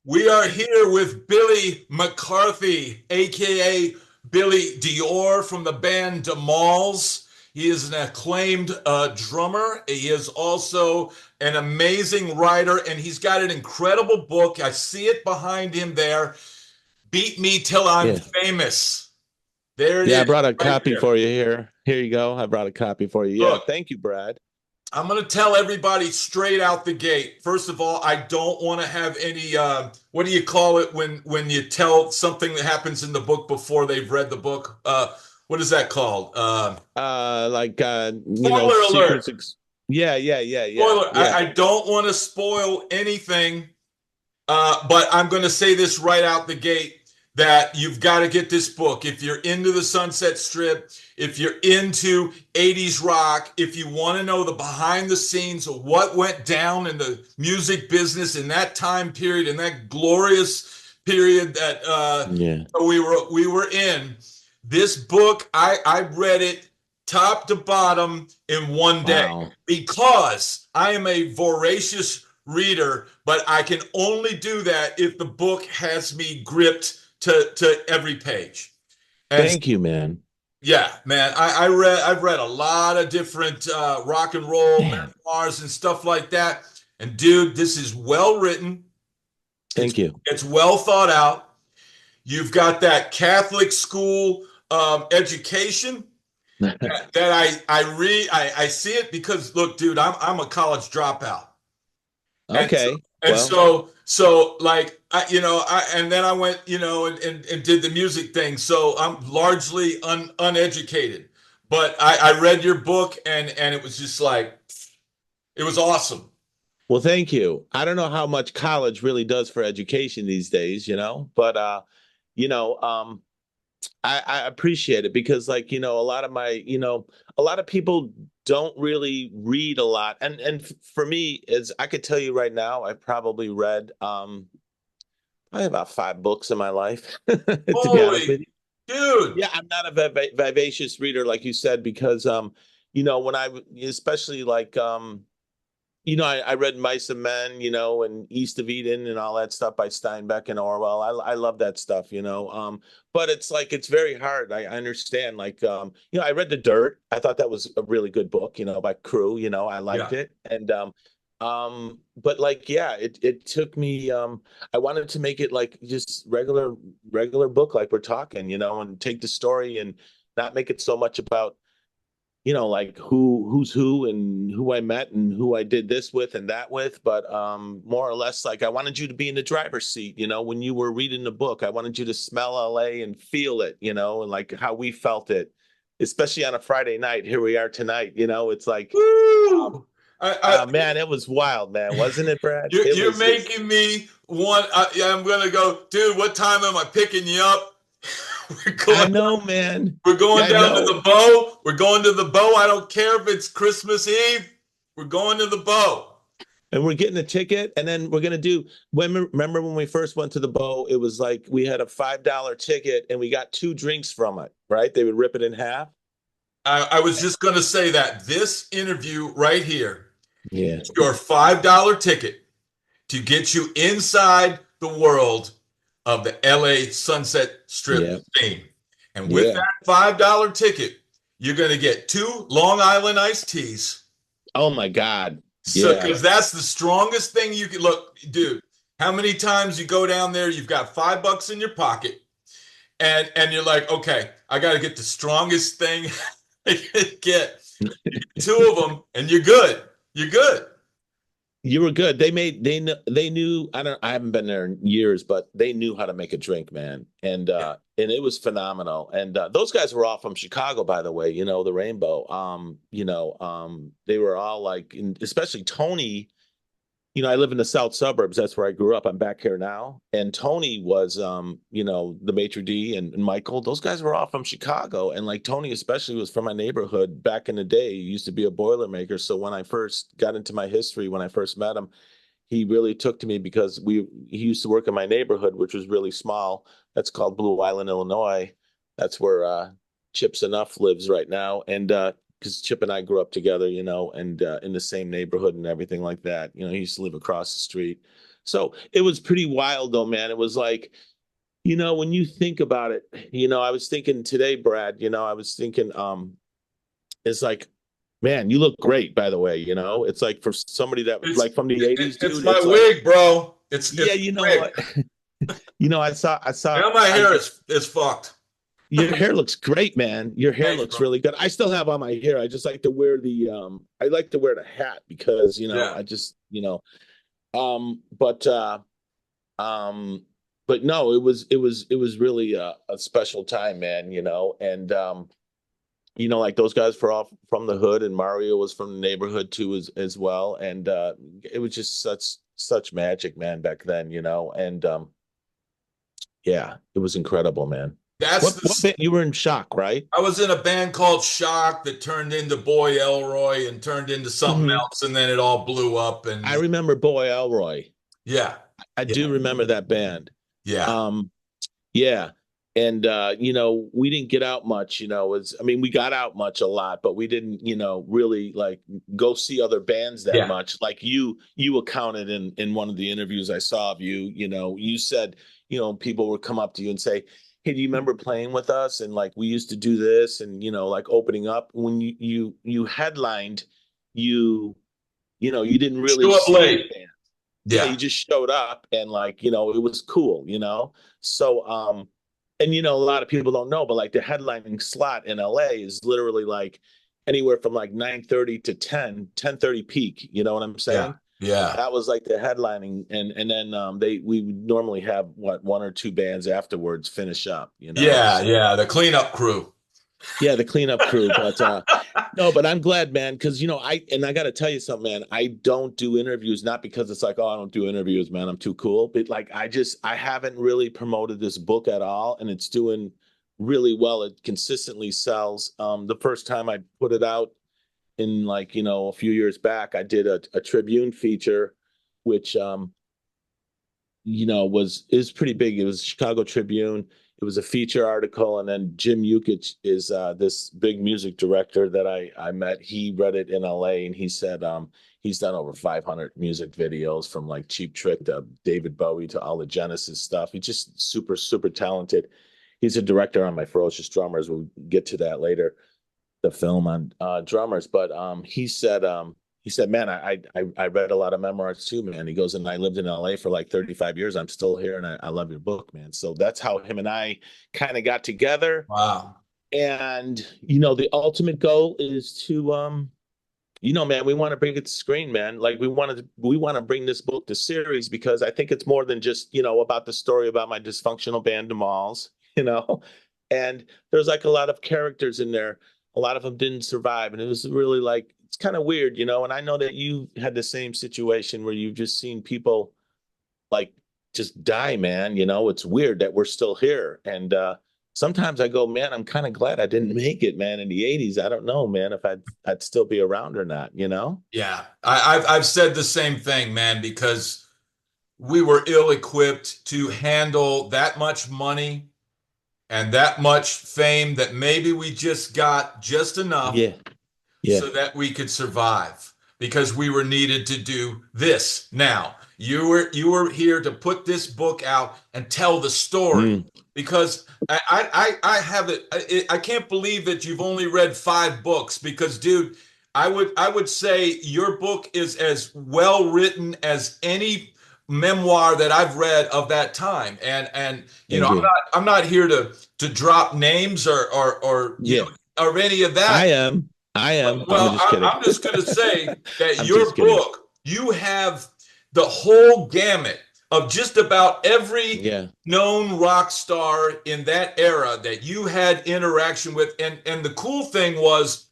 We are here with Billy McCarthy, aka Billy Dior from the band D'Malls. He is an acclaimed drummer. He is also an amazing writer, and he's got an incredible book. I see it behind him there. Beat Me Till I'm Yeah. Famous. There it Yeah, I is, brought a right copy there. for you here. Here you go. I brought a copy for you. Yeah, Look, thank you, Brad. I'm going to tell everybody straight out the gate. First of all, I don't want to have any what do you call it when you tell something that happens in the book before they've read the book? What is that called? Spoiler alert. secrets. Yeah, yeah, yeah, yeah, Spoiler. yeah. I don't want to spoil anything, but I'm going to say this right out the gate that you've got to get this book. If you're into the Sunset Strip, if you're into 80s rock, if you want to know the behind the scenes of what went down in the music business in that time period, in that glorious period that Yeah. we were in, this book, I read it top to bottom in one day Wow. because I am a voracious reader, but I can only do that if the book has me gripped to every page. And Thank you, man. yeah, man, I've read a lot of different rock and roll Man, memoirs and stuff like that. And dude, this is well written. It's thank you. it's well thought out. You've got that Catholic school education that I see it because look, dude, I'm a college dropout. And so, Okay. and Well, so, so like, and then I went, and did the music thing. So I'm largely uneducated, but I read your book and it was just like, it was awesome. well, thank you. I don't know how much college really does for education these days, but you know, um, I appreciate it because a lot of a lot of people don't really read a lot. And for me, as I could tell you right now, I probably read probably about 5 books in my life, to be honest with Holy you. dude. Yeah, I'm not a vivacious reader, like you said, because when especially I read Mice and Men, and East of Eden and all that stuff by Steinbeck and Orwell. I love that stuff. But it's like it's very hard. I understand. I read The Dirt. I thought that was a really good book, by Crew. I liked Yeah. it. But yeah, it took me. I wanted to make it like just regular book, like we're talking, and take the story and not make it so much about like who's who and who I met and who I did this with and that with, but more or less like I wanted you to be in the driver's seat, when you were reading the book. I wanted you to smell LA and feel it, and like how we felt it, especially on a Friday night. Here we are tonight, it's like, Woo! man, it was wild, man, wasn't it, Brad? It You're was just, making me want. Yeah, I'm gonna go, dude. What time am I picking you up? We're I going. know, man. We're going I down to know. the bow. We're going to the bow. I don't care if it's Christmas Eve. We're going to the bow. And we're getting a ticket, and then we're gonna do. Remember when we first went to the Bow? It was like we had a $5 ticket, and we got 2 drinks from it. Right? They would rip it in half. I was just going to say that this interview right here Yeah, is your $5 ticket to get you inside the world of the LA Sunset Strip yeah, scene. And with yeah. that $5 ticket, you're going to get 2 Long Island iced teas. Oh my God. So, Yeah. because that's the strongest thing you can look, dude. How many times you go down there, you've got $5 in your pocket, and you're like, okay, I got to get the strongest thing I can get. Two of them, and you're good. You're good. You were good. They knew. I haven't been there in years, but they knew how to make a drink, man. And it was phenomenal. And those guys were all from Chicago, by the way. The Rainbow. They were all like, especially Tony. I live in the south suburbs. That's where I grew up. I'm back here now. And Tony was, the maitre d' and Michael. Those guys were all from Chicago. And like Tony, especially, was from my neighborhood back in the day. He used to be a Boilermaker. So when I first got into my history, when I first met him, he really took to me because he used to work in my neighborhood, which was really small. That's called Blue Island, Illinois. That's where Chip Z'Nuff lives right now. And because Chip and I grew up together, and in the same neighborhood and everything like that. He used to live across the street. So it was pretty wild though, man. It was like, when you think about it, I was thinking today, Brad, I was thinking, it's like, man, you look great, by the way, it's like for somebody that It's like from the 80s, it's dude, my it's like, wig, bro. It's yeah, my you know wig. what? I saw, Now my hair is fucked. your hair looks great, man. Your hair Thanks, looks bro. really good. I still have on my hair. I just like to wear I like to wear the hat because, Yeah. I just, um, but, uh, um, but no, it was really a special time, man, and, like those guys for off from the hood and Mario was from the neighborhood too, as well. And, it was just such magic, man, back then, and, yeah, it was incredible, man. That's What the band you were in Shock, right? I was in a band called Shock that turned into Boy Elroy and turned into something Hmm. else, and then it all blew up. I And remember Boy Elroy. yeah, I yeah, do remember that band. yeah, Um, yeah. And we didn't get out much, we got out much a lot, but we didn't, really like go see other bands that yeah. much. Like you accounted in one of the interviews I saw of you, you said, people would come up to you and say, "Hey, do you remember playing with us? And like we used to do this and like opening up when you headlined, you you didn't really Show up see any late. band. Yeah, Yeah, you just showed up and like, it was cool, So and a lot of people don't know, but like the headlining slot in LA is literally like anywhere from like 9:30 to 10:30 peak. You know what I'm yeah, saying? yeah, That was like the headlining and then we would normally have one or two bands afterwards finish up, yeah, So yeah. The cleanup crew. yeah, the cleanup crew. But no, but I'm glad, man, because I got to tell you something, man. I don't do interviews, not because it's like, oh, I don't do interviews, man. I'm too cool. But like, I haven't really promoted this book at all, and it's doing really well. It consistently sells. The first time I put it out in like, a few years back, I did a Tribune feature, which was is pretty big. It was Chicago Tribune. It was a feature article, and then Jim Yukich is this big music director that I met. He read it in LA, and he said he's done over 500 music videos from like Cheap Trick to David Bowie to all the Genesis stuff. He's just super talented. He's a director on my Ferocious Drummers. We'll get to that later, the film on drummers. But he said, man, I read a lot of memoirs too, man. He goes, and I lived in LA for like 35 years. I'm still here, and I love your book, man. So that's how him and I kind of got together. Wow. And the ultimate goal is to man, we want to bring it to screen, man. Like we want to bring this book to series because I think it's more than just, about the story about my dysfunctional band, the Malls, and there's like a lot of characters in there. A lot of them didn't survive. And it was really like, it's kind of weird, and I know that you had the same situation where you've just seen people like just die, man. It's weird that we're still here. And sometimes I go, man, I'm kind of glad I didn't make it, man, in the 80s. I don't know, man, if I'd still be around or not. Yeah, I've said the same thing, man, because we were ill-equipped to handle that much money and that much fame that maybe we just got just enough Yeah, yeah. so that we could survive because we were needed to do this. Now, you were here to put this book out and tell the story Mm. because I have it. I can't believe that you've only read 5 books because, dude, I would say your book is as well written as any memoir that I've read of that time. And Thank I'm you. not here to drop names or Yeah, or any of that. I am. I am. I'm Well, just kidding. I'm just going to say that I'm just your kidding. book, you have the whole gamut of just about every Yeah. known rock star in that era that you had interaction with. And the cool thing was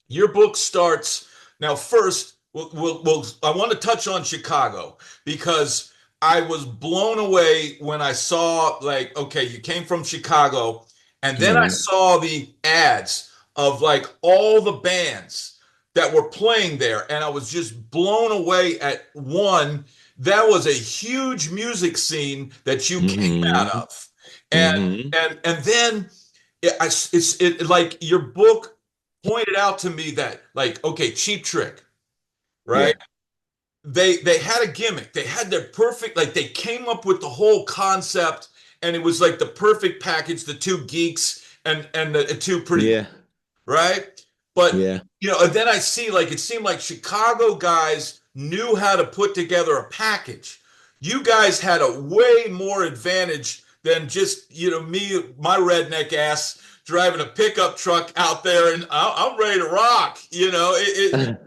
your book starts now. First, I want to touch on Chicago because I was blown away when I saw, like, okay, you came from Chicago, and then I Mhm. saw the ads of like all the bands that were playing there, and I was just blown away at one. That was a huge music scene that you came out Mhm. of, and Mhm. and then it's like your book pointed out to me that, like, okay, Cheap Trick, right? Yeah. they had a gimmick. They had their perfect, like they came up with the whole concept, and it was like the perfect package, the two geeks and the two pretty, Yeah, right? But yeah. and then I see like it seemed like Chicago guys knew how to put together a package. You guys had a way more advantage than just me, my redneck ass driving a pickup truck out there, and I'm ready to rock. I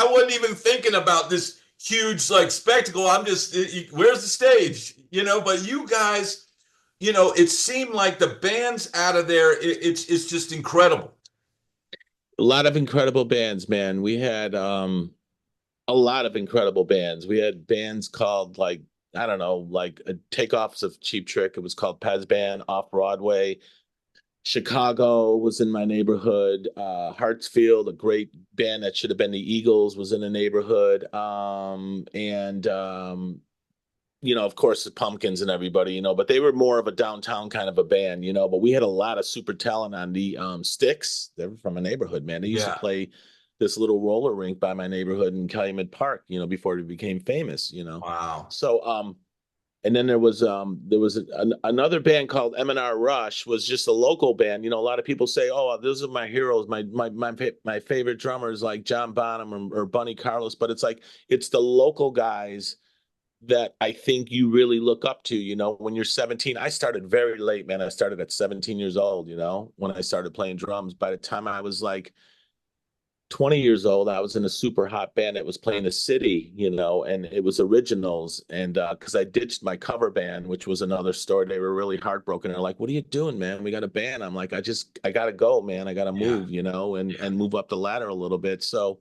wasn't even thinking about this huge like spectacle. I'm just, where's the stage? But you guys, it seemed like the bands out of there. It's just incredible. A lot of incredible bands, man. We had a lot of incredible bands. We had bands called like, I don't know, like takeoffs of Cheap Trick. It was called Pez Band off Broadway. Chicago was in my neighborhood. Hartsfield, a great band that should have been the Eagles, was in the neighborhood. And of course, the Pumpkins and everybody, but they were more of a downtown kind of a band, but we had a lot of super talent on the Sticks. They were from my neighborhood, man. They used to Yeah. play this little roller rink by my neighborhood in Calumet Park, before it became famous. Wow. So, and then another band called M&R Rush, was just a local band. A lot of people say, "Oh, those are my heroes. My favorite drummers like John Bonham or Bunny Carlos." But it's like it's the local guys that I think you really look up to. When you're 17, I started very late, man. I started at 17 years old. When I started playing drums. By the time I was like 20 years old, I was in a super hot band that was playing the city, and it was originals. And because I ditched my cover band, which was another story. They were really heartbroken. They're like, "What are you doing, man? We got a band." I'm like, I gotta go, man. I gotta Yeah. move, and Yeah. move up the ladder a little bit. So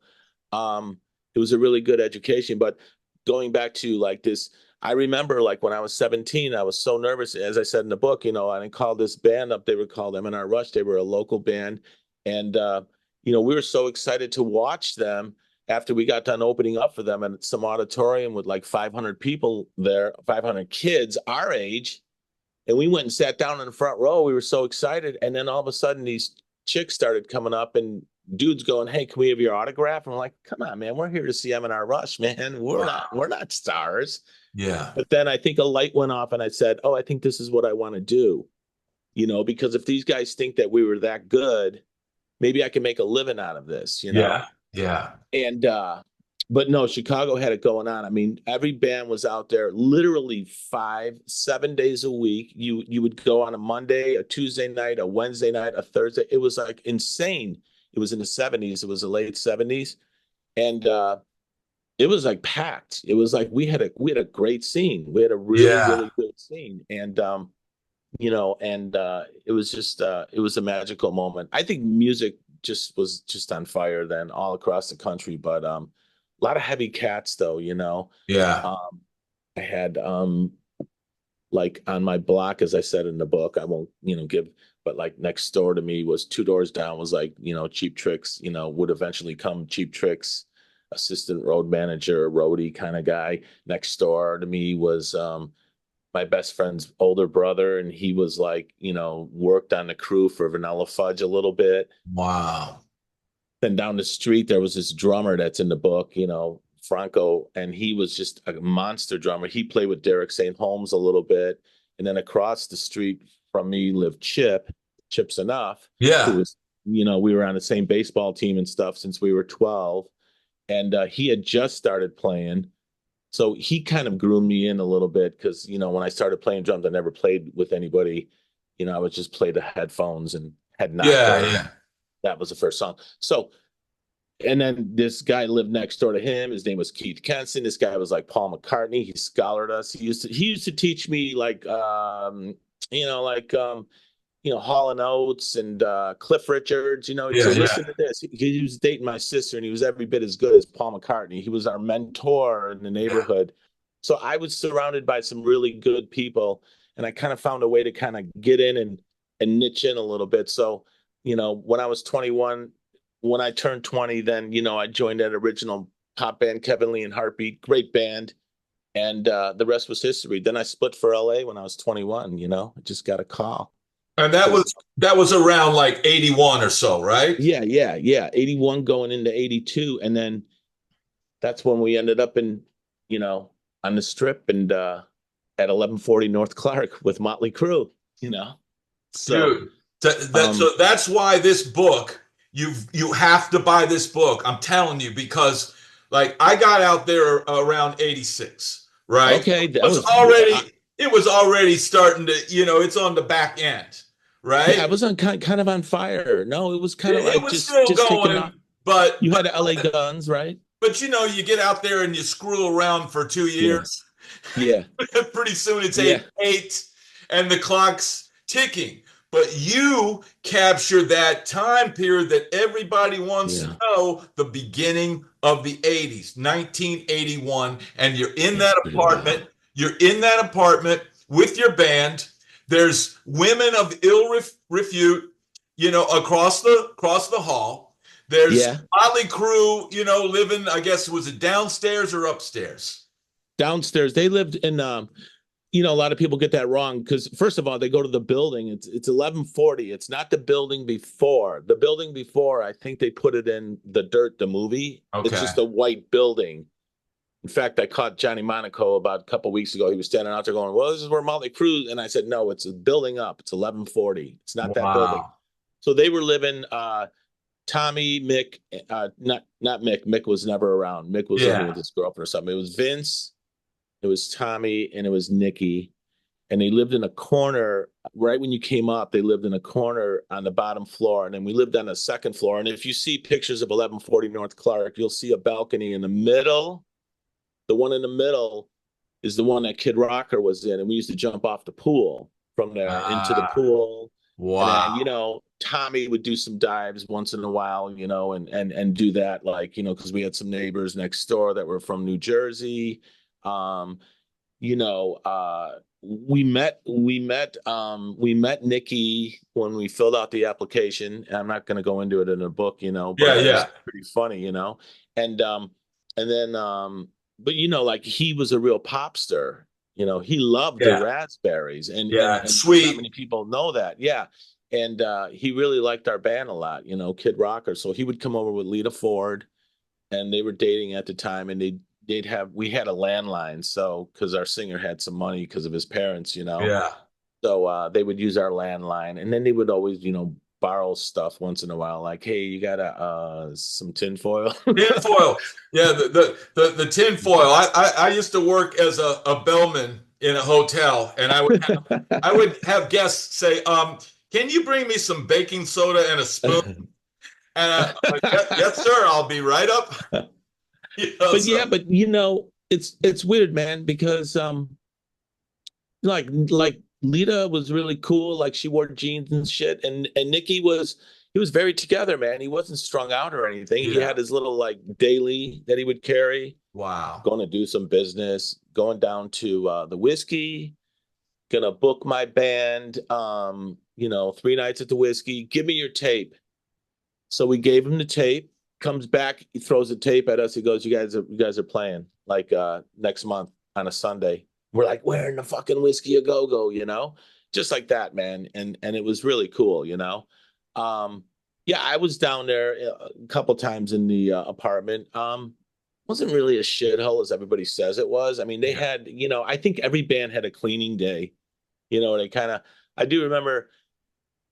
it was a really good education. But going back to like this, I remember like when I was 17, I was so nervous. As I said in the book, I didn't call this band up. They were called M&R Rush. They were a local band. And we were so excited to watch them after we got done opening up for them at some auditorium with like 500 people there, 500 kids our age. And we went and sat down in the front row. We were so excited. And then all of a sudden, these chicks started coming up and dudes going, "Hey, can we have your autograph?" And I'm like, "Come on, man. We're here to see M&R Rush, man. We're Wow. not stars." Yeah. But then I think a light went off and I said, "Oh, I think this is what I want to do." Because if these guys think that we were that good, maybe I can make a living out of this. Yeah. Yeah. And but no, Chicago had it going on. I mean, every band was out there literally 5, 7 days a week. You would go on a Monday, a Tuesday night, a Wednesday night, a Thursday. It was like insane. It was in the 70s. It was the late 70s. And it was like packed. It was like we had a great scene. We had a really, Yeah. really good scene. And it was just it was a magical moment. I think music just was just on fire then all across the country. But a lot of heavy cats though. Yeah. Um, I had like on my block, as I said in the book, I won't give, but like next door to me was 2 doors down was like Cheap Tricks, would eventually come Cheap Tricks, assistant road manager, roadie kind of guy. Next door to me was my best friend's older brother, and he was like, worked on the crew for Vanilla Fudge a little bit. Wow. Then down the street, there was this drummer that's in the book, Franco, and he was just a monster drummer. He played with Derek St. Holmes a little bit. And then across the street from me lived Chip Z'Nuff, who Yeah. was, we were on the same baseball team and stuff since we were 12. And he had just started playing. So he kind of groomed me in a little bit because, when I started playing drums, I never played with anybody. I would just play the headphones and had not Yeah. going. Yeah. That was the first song. So, and then this guy lived next door to him. His name was Keith Kenson. This guy was like Paul McCartney. He scholared us. He used to teach me like Hall and Oates and Cliff Richards. He'd Yeah. say, Yeah. "Listen to this." He was dating my sister, and he was every bit as good as Paul McCartney. He was our mentor in the neighborhood. So I was surrounded by some really good people, and I kind of found a way to kind of get in and niche in a little bit. So, when I was 21, when I turned 20, then I joined that original pop band, Kevin Lee and Heartbeat, great band, and the rest was history. Then I split for LA when I was 21. I just got a call. And that Because was that was around like 81 or so, right? yeah, 81 going into 82, and then that's when we ended up in, on the Strip and at 1140 North Clark with Motley Crue, So, Dude, so that's why this book, you have to buy this book. I'm telling you, because like I got out there around 86, right? okay, It was already starting to, it's on the back end, yeah, I right? was on kind of on fire. No, it was kind of It like was still just taking off. going, but You had LA Guns, right? but you get out there and you screw around for 2 years. Yeah, yeah, Pretty soon it's yeah, 88 and the clock's ticking. But you capture that time period that everybody wants to yeah, know, the beginning of the 80s, 1981. And you're in yeah. that Pretty apartment. wild. You're in that apartment with your band. There's women of ill repute, across the hall. There's Yeah, Motley Crue, living, I guess, was it downstairs or upstairs? downstairs. They lived in a lot of people get that wrong because first of all, they go to the building. It's 1140. It's not the building before. The building before, I think they put it in The Dirt, the movie. It's Okay. just a white building. In fact, I caught Johnny Monaco about a couple of weeks ago. He was standing out there going, "Well, this is where Motley Crue." And I said, "No, it's a building up. It's 1140. It's not that building." Wow. So they were living. Tommy, Mick, not Mick. Mick was never around. Mick was living Yeah. with his girlfriend or something. It was Vince, it was Tommy, and it was Nikki. And they lived in a corner right when you came up. They lived in a corner on the bottom floor, and then we lived on the second floor. And if you see pictures of 1140 North Clark, you'll see a balcony in the middle. The one in the middle is the one that Kid Rocker was in, and we used to jump off the pool from there into the Ah, pool. And then, wow. Tommy would do some dives once in a while, and do that, like, because we had some neighbors next door that were from New Jersey. Um, you know, we met Nikki when we filled out the application. And I'm not going to go into it in a book, Yeah, but it was yeah, pretty funny, and and then but like he was a real pop star. He loved the yeah, Raspberries, yeah. and not Sweet. many people know that. Yeah. And he really liked our band a lot, Kid Rocker. So he would come over with Lita Ford, and they were dating at the time, and we had a landline, so because our singer had some money because of his parents. Yeah. So they would use our landline, and then they would always borrow stuff once in a while, like, hey, you got some tinfoil. Tinfoil. Yeah, the tinfoil. I used to work as a bellman in a hotel, and I would have guests say, can you bring me some baking soda and a spoon? And I'm like, yes, sir, I'll be right up. But So yeah, but it's weird, man, because like Lita was really cool, like she wore jeans and shit, and Nikki he was very together, man. He wasn't strung out or anything. He yeah. had his little like daily that he would carry, Wow. going to do some business, going down to the Whiskey, gonna book my band, 3 nights at the Whiskey. Give me your tape. So we gave him the tape. Comes back, he throws the tape at us. He goes, "You guys are playing like next month on a Sunday." We're like, "Where in the fucking Whiskey a go-go?" Just like that, man. And it was really cool. Yeah, I was down there a couple times in the apartment. Wasn't really a shithole as everybody says it was. I mean, they Yeah. had, I think every band had a cleaning day. They kind of. I do remember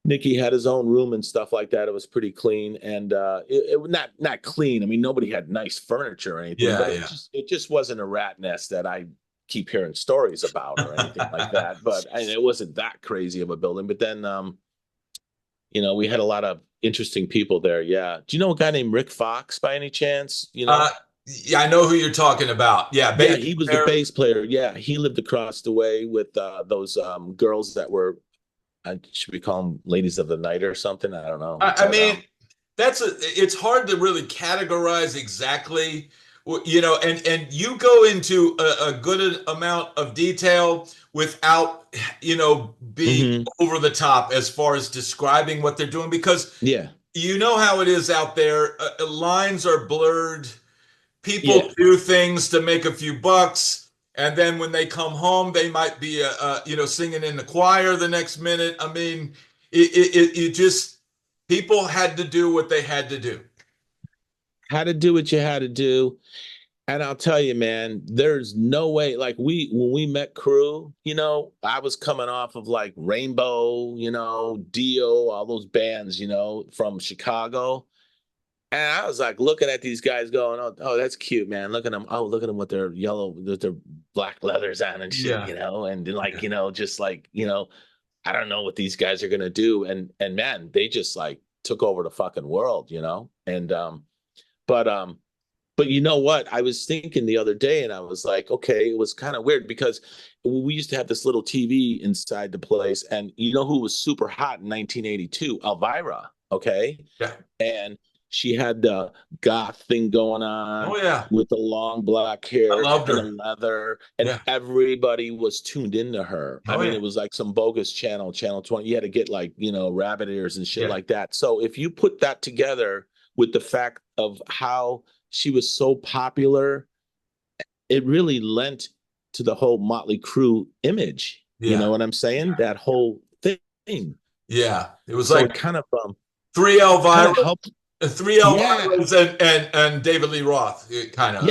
Nicky had his own room and stuff like that. It was pretty clean, and it was not clean. I mean, nobody had nice Yeah. furniture or anything, but Yeah. it just wasn't a rat nest that I keep hearing stories about or anything like that. But it wasn't that crazy of a building. But then, we had a lot of interesting people there. Yeah. Do you know a guy named Rick Fox by any chance? Uh, yeah, I know who you're talking about. Yeah, Yeah, bass he was the player. bass player. Yeah, he lived across the way with those girls that were should we call them ladies of the night or something? I don't know. I But mean, it's hard to really categorize exactly, and you go into a good amount of detail without, being mhm. over the top as far as describing what they're doing, because Yeah. you know how it is out there. Lines are blurred. People Yeah. do things to make a few bucks, and then when they come home, they might be, singing in the choir the next minute. I mean, it just people had to do what they had to do. How to do what you had to do. And I'll tell you, man, there's no way. Like when we met Crew, I was coming off of like Rainbow, Dio, all those bands, from Chicago. And I was like looking at these guys going, oh, that's cute, man. Look at them. Oh, look at them with their yellow, with their black leathers on and shit, Yeah. and then like, Yeah. just like, I don't know what these guys are gonna do. And man, they just like took over the fucking world, And but but you know what? I was thinking the other day and I was like, okay, it was kind of weird because we used to have this little TV inside the place, and you know who was super hot in 1982? Elvira, okay? Yeah. And she had the goth thing going on Oh yeah. with the long black I hair loved and the her. leather, and Yeah. everybody was tuned into her. I Oh mean, yeah. it was like some bogus channel 20. You had to get like, rabbit ears and shit Yeah. like that. So if you put that together with the fact of how she was so popular, it really lent to the whole Motley Crue image. You know Yeah. what I'm saying? Yeah. That whole thing. Yeah. It was So like it kind of three kind Elvira, of helped. three Yeah. Elviras and David Lee Roth. It kind of.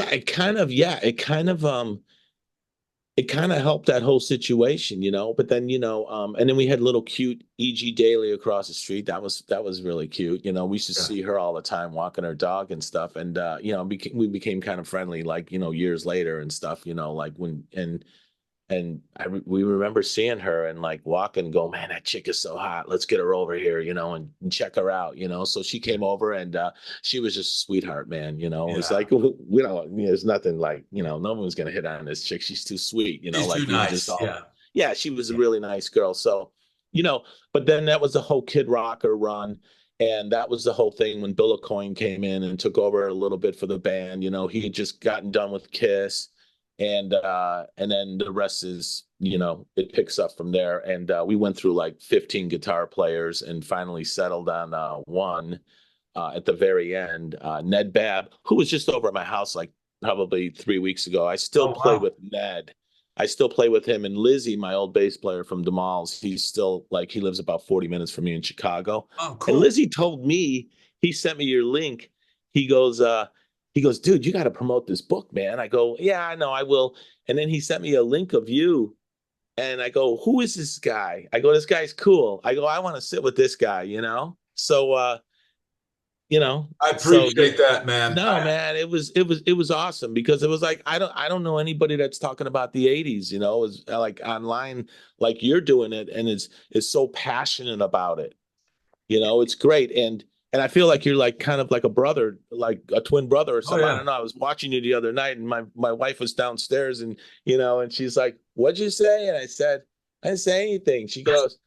It kind of helped that whole situation, But then, and then we had little cute E.G. Daily across the street. That was really cute. We used to Yeah. see her all the time walking her dog and stuff. And we became kind of friendly, like, years later and stuff, like when we remember seeing her and like walking, go, man, that chick is so hot. Let's get her over here, and check her out, So she came over and she was just a sweetheart, man. It's Yeah. like we don't, there's nothing like, no one's gonna hit on this chick. She's too sweet, She's too like we were just nice. all, Yeah. yeah, she was a Yeah. really nice girl. So, you know, but then that was the whole Kid Rocker run. And that was the whole thing when Bill Coyne came in and took over a little bit for the band. He had just gotten done with Kiss, and then the rest is, it picks up from there. And we went through like 15 guitar players and finally settled on one at the very end. Ned Babb, who was just over at my house like probably 3 weeks ago. I still Oh play wow. with Ned. I still play with him. And Lizzie, my old bass player from DeMalls, he's still like, he lives about 40 minutes from me in Chicago. Oh And cool. Lizzie told me, he sent me your link. He goes, dude, you got to promote this book, man. I go, yeah, I know, I will. And then he sent me a link of you. And I go, who is this guy? I go, this guy's cool. I go, I want to sit with this guy, So, you know, I so appreciate that, man. no, man, it was awesome because it was like I don't know anybody that's talking about the 80s, is like online like you're doing it, and it's so passionate about it. It's great. And I feel like you're like kind of like a brother, like a twin brother or Oh something. I yeah. don't know. I was watching you the other night and my wife was downstairs, and and she's like, "What'd you say?" And I said, "I didn't say anything." She goes,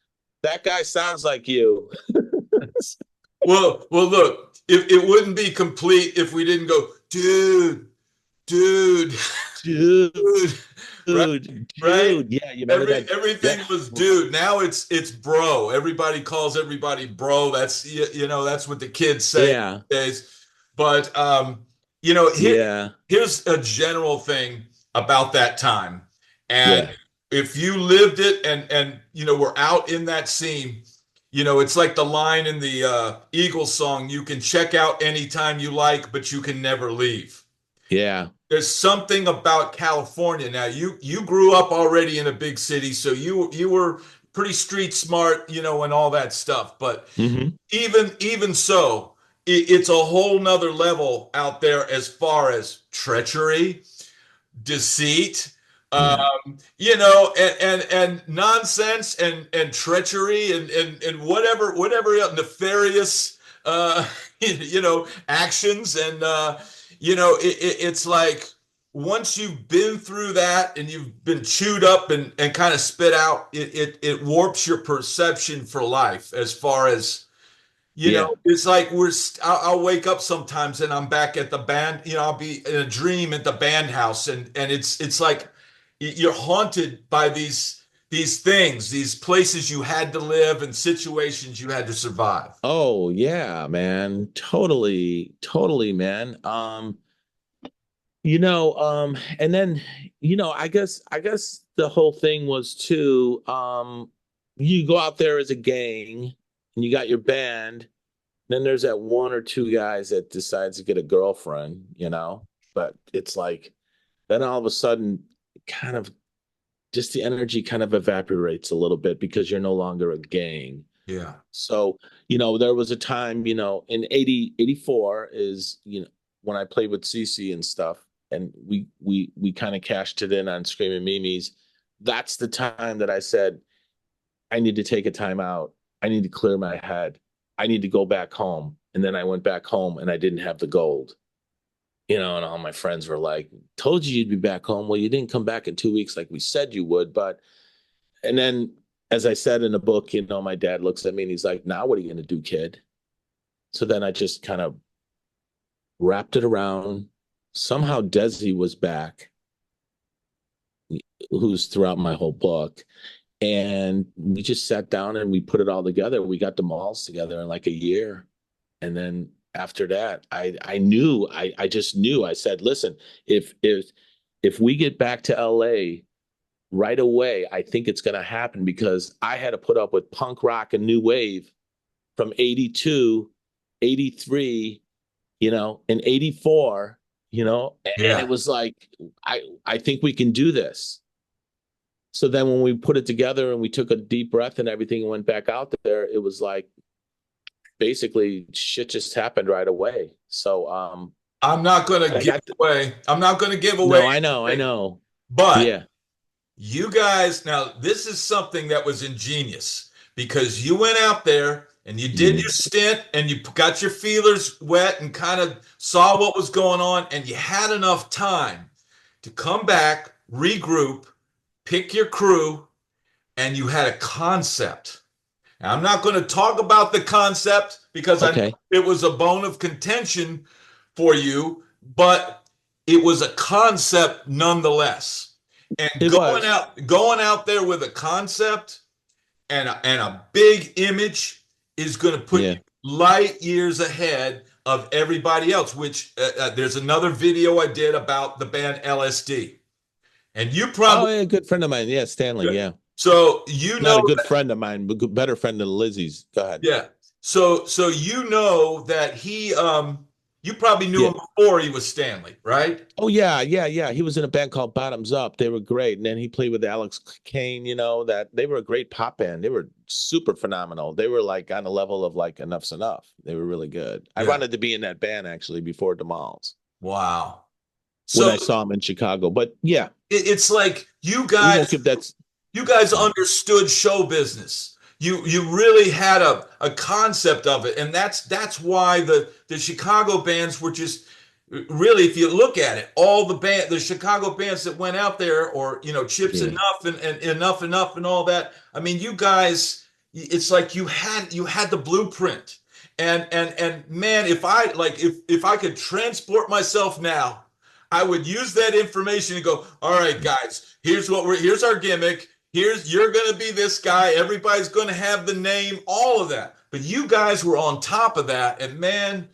"That guy sounds like you." Well, look, it wouldn't be complete if we didn't go, dude, dude, Dude, dude, right? Right? dude. Yeah, you remember that? Everything Yeah. was dude. Now it's bro. Everybody calls everybody bro. That's that's what the kids say Yeah. these days. But you know, here Yeah. here's a general thing about that time. And Yeah. if you lived it and we're out in that scene, it's like the line in the Eagles song, you can check out anytime you like, but you can never leave. Yeah. There's something about California. Now you grew up already in a big city, so you were pretty street smart, and all that stuff. But Hmm. even so, it's a whole nother level out there as far as treachery, deceit, Yeah. and nonsense and treachery and whatever else, nefarious actions and it's like once you've been through that and you've been chewed up and kind of spit out, it warps your perception for life as far as Yeah. it's like I'll wake up sometimes and I'm back at the band. I'll be in a dream at the band house, and it's like you're haunted by these things, these places you had to live and situations you had to survive. Oh, yeah, man. Totally, totally, man. And then, I guess the whole thing was too, you go out there as a gang and you got your band, then there's that one or two guys that decides to get a girlfriend. but it's like, then all of a sudden, kind of just the energy kind of evaporates a little bit because you're no longer a gang. Yeah. So, there was a time, in 84 is, when I played with CC and stuff, and we kind of cashed it in on Screaming Mimi's. That's the time that I said, I need to take a time out. I need to clear my head. I need to go back home. And then I went back home and I didn't have the gold. And all my friends were like, told you you'd be back home. Well, you didn't come back in 2 weeks like we said you would. And then, as I said in the book, my dad looks at me and he's like, now what are you going to do, kid? So then I just kind of wrapped it around. Somehow Desi was back, who's throughout my whole book. And we just sat down and we put it all together. We got the malls together in like a year. And then after that, I just knew. I said, listen, if we get back to LA right away, I think it's going to happen, because I had to put up with punk rock and new wave from 82, 83, and 84, and it was like, I think we can do this. So then when we put it together and we took a deep breath and everything and went back out there, it was like, basically shit just happened right away. So I'm not going to give away. I'm not going to give away. No, I know. But yeah, you guys, now this is something that was ingenious, because you went out there and you did your stint and you got your feelers wet and kind of saw what was going on, and you had enough time to come back, regroup, pick your crew, and you had a concept. Now, I'm not going to talk about the concept because I know it was a bone of contention for you, but it was a concept nonetheless. And going out there with a concept and a big image is going to put you light years ahead of everybody else, which there's another video I did about the band LSD. And you probably... a good friend of mine. Yeah, Stanley, yeah. So not a good friend of mine, but better friend than Lizzie's. Go ahead. Yeah. So that he you probably knew him before he was Stanley, right? Oh yeah. He was in a band called Bottoms Up. They were great. And then he played with Alex Kane, that they were a great pop band. They were super phenomenal. They were like on the level of like Enuff Z'Nuff. They were really good. I wanted to be in that band actually before the Malls. Wow. When I saw him in Chicago. But yeah. It's like you guys understood show business. You really had a concept of it, and that's why the Chicago bands were just really, if you look at it, all the Chicago bands that went out there, or Chips Enuff and Enuff and all that. I mean, you guys, it's like you had the blueprint, and man, if I could transport myself now, I would use that information and go, all right, guys, here's our gimmick. You're going to be this guy. Everybody's going to have the name, all of that. But you guys were on top of that. And man,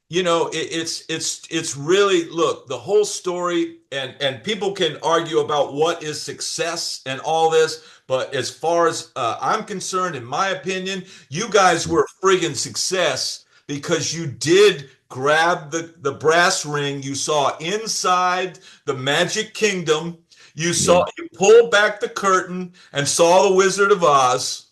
it's really, look, the whole story, and people can argue about what is success and all this. But as far as I'm concerned, in my opinion, you guys were a friggin' success, because you did grab the brass ring. You saw inside the Magic Kingdom. You pulled back the curtain and saw the Wizard of Oz.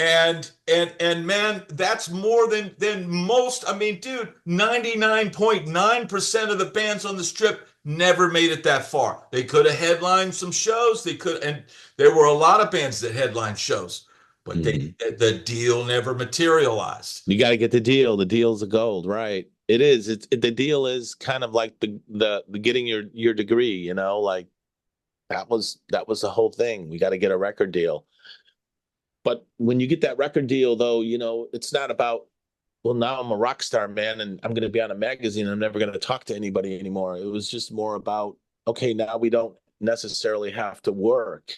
And man, that's more than most. I mean, dude, 99.9% of the bands on the Strip never made it that far. They could have headlined some shows. And there were a lot of bands that headlined shows. But the deal never materialized. You got to get the deal. The deal's the gold, right? It is. The deal is kind of like the getting your degree. Like that was the whole thing. We got to get a record deal. But when you get that record deal, though, it's not about, well, now I'm a rock star, man, and I'm going to be on a magazine. I'm never going to talk to anybody anymore. It was just more about, okay, now we don't necessarily have to work,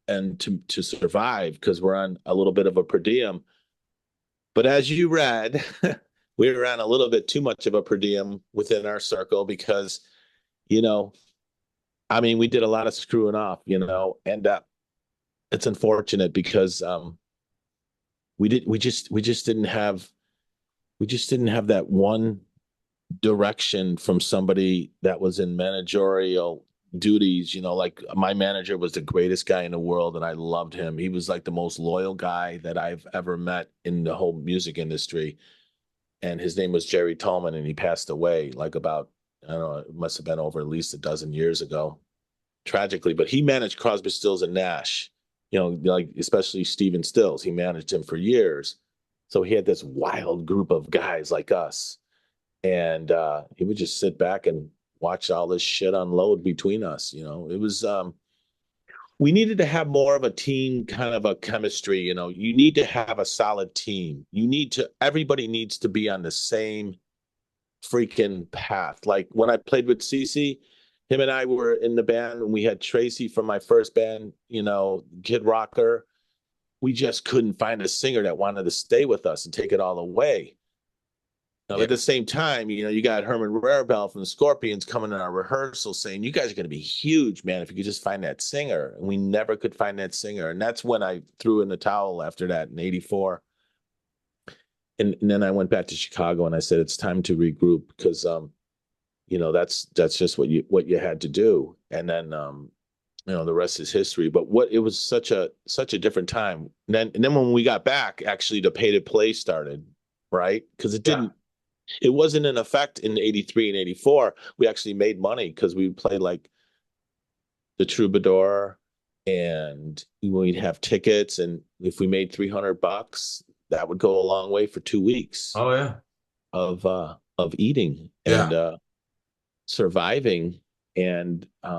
and to survive, because we're on a little bit of a per diem. But as you read, we were on a little bit too much of a per diem within our circle, because, I mean, we did a lot of screwing off, and it's unfortunate, because we just didn't have that one direction from somebody that was in managerial duties. You know, like my manager was the greatest guy in the world, and I loved him. He was like the most loyal guy that I've ever met in the whole music industry. And his name was Jerry Tolman, and he passed away like about, I don't know, it must have been over at least a dozen years ago, tragically. But he managed Crosby, Stills, and Nash, you know, like especially Stephen Stills. He managed him for years. So he had this wild group of guys like us. And he would just sit back and watch all this shit unload between us. You know, it was, we needed to have more of a team kind of a chemistry. You know, you need to have a solid team. Everybody needs to be on the same freaking path. Like when I played with CC, him and I were in the band, and we had Tracy from my first band, you know, Kid Rocker. We just couldn't find a singer that wanted to stay with us and take it all away. Now, at the same time, you know, you got Herman Rarebell from the Scorpions coming in our rehearsal saying, you guys are going to be huge, man, if you could just find that singer. And we never could find that singer. And that's when I threw in the towel after that in 84. And then I went back to Chicago and I said, it's time to regroup because, you know, that's just what you had to do. And then, you know, the rest is history. But it was such a different time. And then when we got back, actually the pay to play started, right? Because it wasn't in effect in 83 and 84. We actually made money because we played like the Troubadour, and we'd have tickets. And if we made $300, that would go a long way for 2 weeks. Oh yeah. Of eating and surviving. And you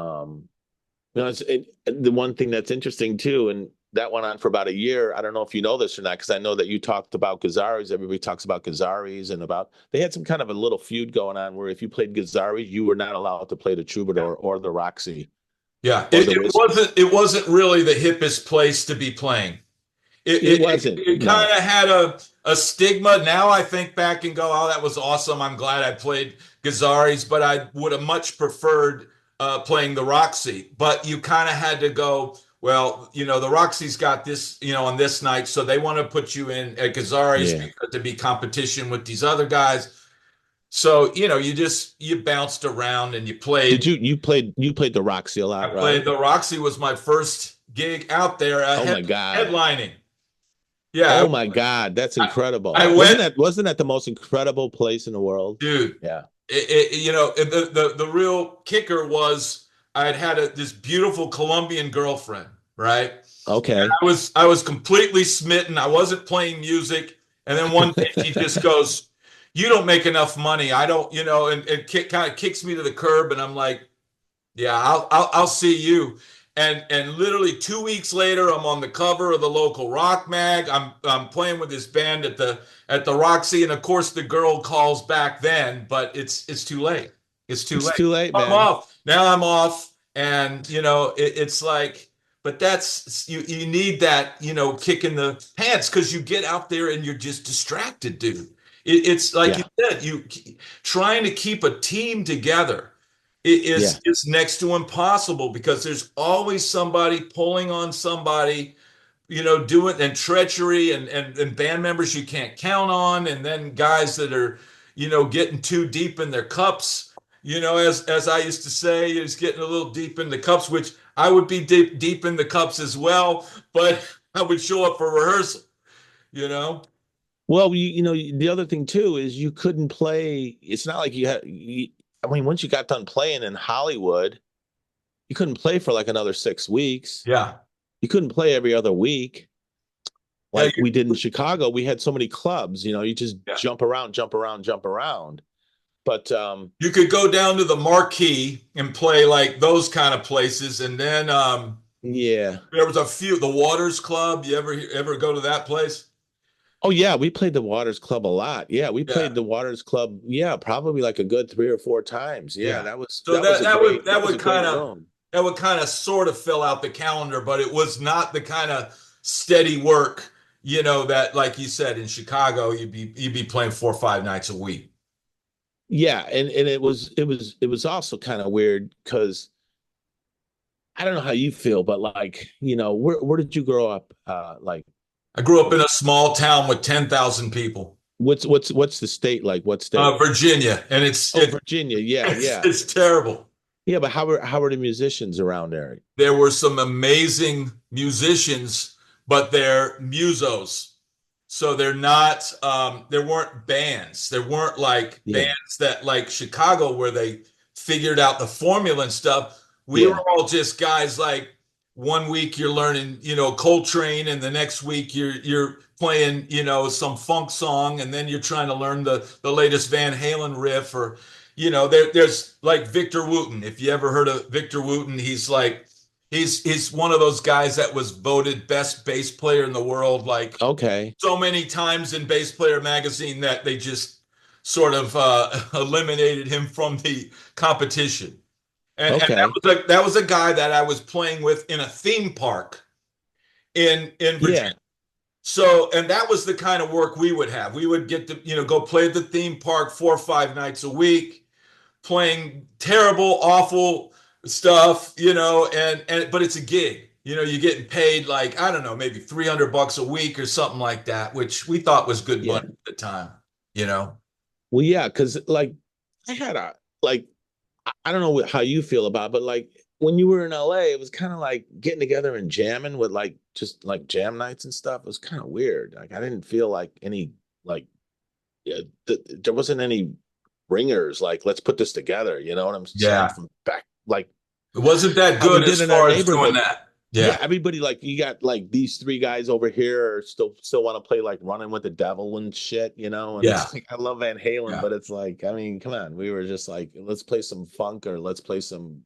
know, the one thing that's interesting too, and that went on for about a year. I don't know if you know this or not, because I know that you talked about Gazzarri's. Everybody talks about Gazzarri's and they had some kind of a little feud going on where if you played Gazzarri's, you were not allowed to play the Troubadour or the Roxy. Yeah, it wasn't really the hippest place to be playing. It wasn't. It kind of had a stigma. Now I think back and go, oh, that was awesome. I'm glad I played Gazzarri's, but I would have much preferred playing the Roxy. But you kind of had to go, well, you know, the Roxy's got this, you know, on this night, so they want to put you in at Gazzarri's to be competition with these other guys. So, you know, you bounced around and you played. You played the Roxy a lot, I played the Roxy was my first gig out there. My God. Headlining. Yeah. Oh my God, that's incredible. Wasn't that the most incredible place in the world? Dude. Yeah. You know, the real kicker was I had this beautiful Colombian girlfriend, right? Okay. And I was completely smitten. I wasn't playing music. And then one day she just goes, you don't make enough money. I don't, you know, and kind of kicks me to the curb. And I'm like, yeah, I'll see you. And literally 2 weeks later, I'm on the cover of the local rock mag. I'm playing with this band at the Roxy, and of course the girl calls back then, but it's too late. It's too late, man. I'm off. Now I'm off, and you know it's like, but that's you need that, you know, kick in the pants because you get out there and you're just distracted, dude. It's like you said, you trying to keep a team together. It's next to impossible because there's always somebody pulling on somebody, you know, doing and treachery and band members you can't count on, and then guys that are, you know, getting too deep in their cups. You know, as I used to say, is getting a little deep in the cups, which I would be deep in the cups as well, but I would show up for rehearsal, you know. Well, you know, the other thing too is you couldn't play. It's not like I mean, once you got done playing in Hollywood, you couldn't play for like another 6 weeks. Yeah. You couldn't play every other week like we did in Chicago. We had so many clubs, you know, you just jump around. But you could go down to the Marquee and play like those kind of places. And then there was a few, the Waters Club. You ever go to that place? Oh yeah, we played the Waters Club a lot. Yeah, we played the Waters Club. Yeah, probably like a good 3 or 4 times. Yeah, that was so that would kind of sort of fill out the calendar, but it was not the kind of steady work, you know, that like you said in Chicago, you'd be playing 4 or 5 nights a week. Yeah, and it was also kind of weird because I don't know how you feel, but like, you know, where did you grow up? Like I grew up in a small town with 10,000 people. What's the state like? What state? Virginia, and Oh, Virginia. Yeah, it's yeah. it's terrible. Yeah, but how are the musicians around there? There were some amazing musicians, but they're musos. So they're not, there weren't bands. There weren't like Yeah, bands that like Chicago where they figured out the formula and stuff. We were yeah, all just guys like one week you're learning, Coltrane, and the next week you're playing, some funk song, and then you're trying to learn the latest Van Halen riff, or there's like Victor Wooten. If you ever heard of Victor Wooten, he's one of those guys that was voted best bass player in the world like okay, so many times in Bass Player magazine that they just sort of eliminated him from the competition. And okay. that was a guy that I was playing with in a theme park in Virginia. Yeah, So, and that was the kind of work we would have. We would get to, go play at the theme park 4 or 5 nights a week, playing terrible, awful stuff, and but it's a gig. You're getting paid like, I don't know, maybe $300 a week or something like that, which we thought was good yeah. money at the time, you know? Well, yeah, because like I had a like I don't know how you feel about it, but like when you were in LA, it was kind of like getting together and jamming with like just like jam nights and stuff. It was kind of weird. Like I didn't feel like any like yeah, there wasn't any ringers like let's put this together. You know what I'm saying? Yeah. From back like It wasn't that how we good did as in our far as doing neighborhood. that. Yeah, Yeah. everybody like you got like these three guys over here are still want to play like Running with the Devil and shit, and Yeah. it's like I love Van Halen, Yeah. but it's like I mean, come on, we were just like let's play some funk or let's play some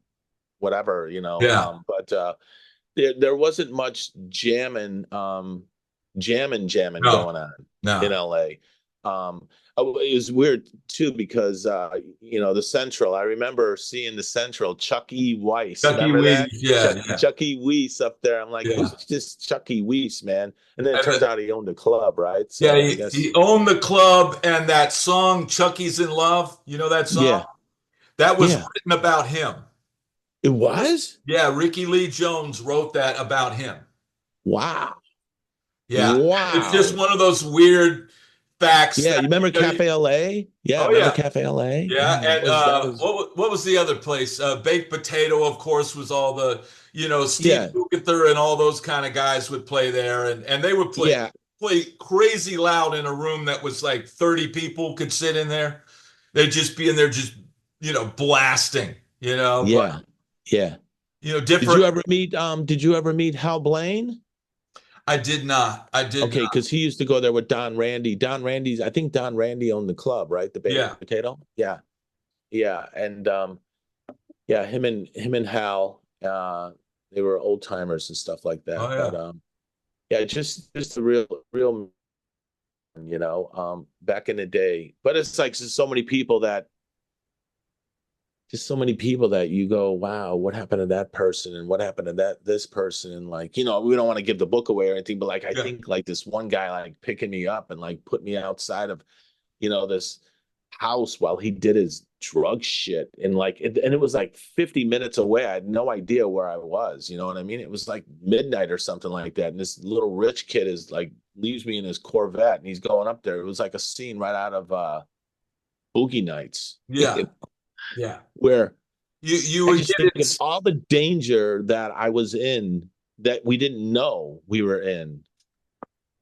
whatever, Yeah. but there wasn't much jamming No, going on in no. LA. It was weird too because the Central. I remember seeing the Central. Chuck E. Weiss, Chucky remember that? Weed. Yeah. Yeah. Chuck E. Weiss up there. I'm like, Yeah. who's this Chuck E. Weiss, man? And then it And turns out he owned a club, right? yeah, So I he guess, owned the club, and that song "Chucky's in Love." You know that song? yeah, That was yeah, written about him. it was. Yeah, Ricky Lee Jones wrote that about him. Wow, Yeah, it's just wow. one of those weird facts Yeah, that you remember you know, Cafe LA? Yeah, oh remember yeah, Cafe LA? yeah. Yeah, And that was what was the other place? Baked Potato, of course, was all the Steve yeah, Lukather and all those kind of guys would play there, and they would yeah, play crazy loud in a room that was like 30 people could sit in there. They'd just be in there just blasting, but yeah, yeah. different. Did you ever meet Hal Blaine? I did not. I did Okay, not. because he used to go there with Don Randy. I think Don Randy owned the club, right? The Yeah. Baked Potato. Yeah, yeah, and yeah, him and Hal, they were old timers and stuff like Oh that. But yeah. yeah, just the real, back in the day. But it's like just so many people that you go, wow, what happened to that person and what happened to this person? And like, we don't want to give the book away or anything, but like I Yeah. think like this one guy like picking me up and like put me outside of, this house while he did his drug shit. And like and it was like 50 minutes away. I had no idea where I was. You know what I mean? It was like midnight or something like that. And this little rich kid is like leaves me in his Corvette and he's going up there. It was like a scene right out of Boogie Nights. Yeah. Yeah. Where You I would just get think of it. all the danger that I was in that we didn't know we were in.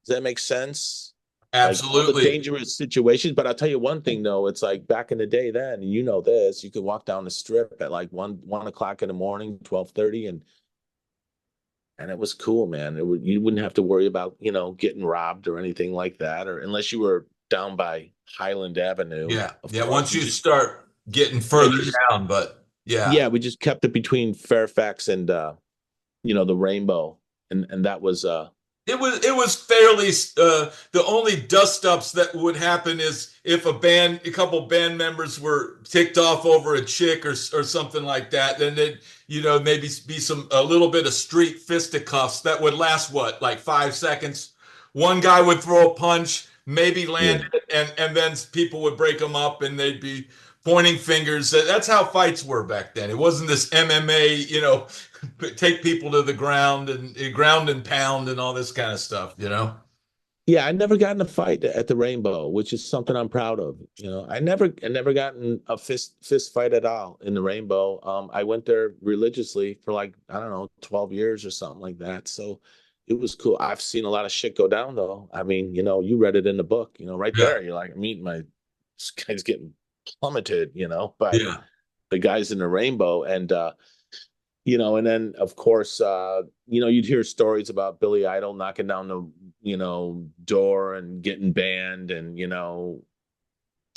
Does that make sense? Like all the Absolutely. dangerous situations. But I'll tell you one thing though, it's like back in the day then, and you know this, you could walk down the strip at like one o'clock in the morning, 12:30, and it was cool, man. You wouldn't have to worry about, getting robbed or anything like that, or unless you were down by Highland Avenue, Yeah. of Yeah. course. Once you start getting Yeah, further down, but yeah. yeah, we just kept it between Fairfax and the Rainbow, and that was It was fairly the only dust ups that would happen is if a couple band members were ticked off over a chick or something like that, then they'd maybe be a little bit of street fisticuffs that would last what, like 5 seconds. One guy would throw a punch, maybe land yeah, it, and then people would break them up and they'd be pointing fingers. That's how fights were back then. It wasn't this MMA, take people to the ground and pound and all this kind of stuff. Yeah, I never got in a fight at the Rainbow, which is something I'm proud of. I never got in a fist fight at all in the Rainbow. I went there religiously for like, I don't know, 12 years or something like that. So it was cool. I've seen a lot of shit go down though. I mean, you read it in the book, right Yeah. there. You're like, this guy's getting plummeted, by Yeah. the guys in the Rainbow. And then of course, you'd hear stories about Billy Idol knocking down the, door and getting banned and,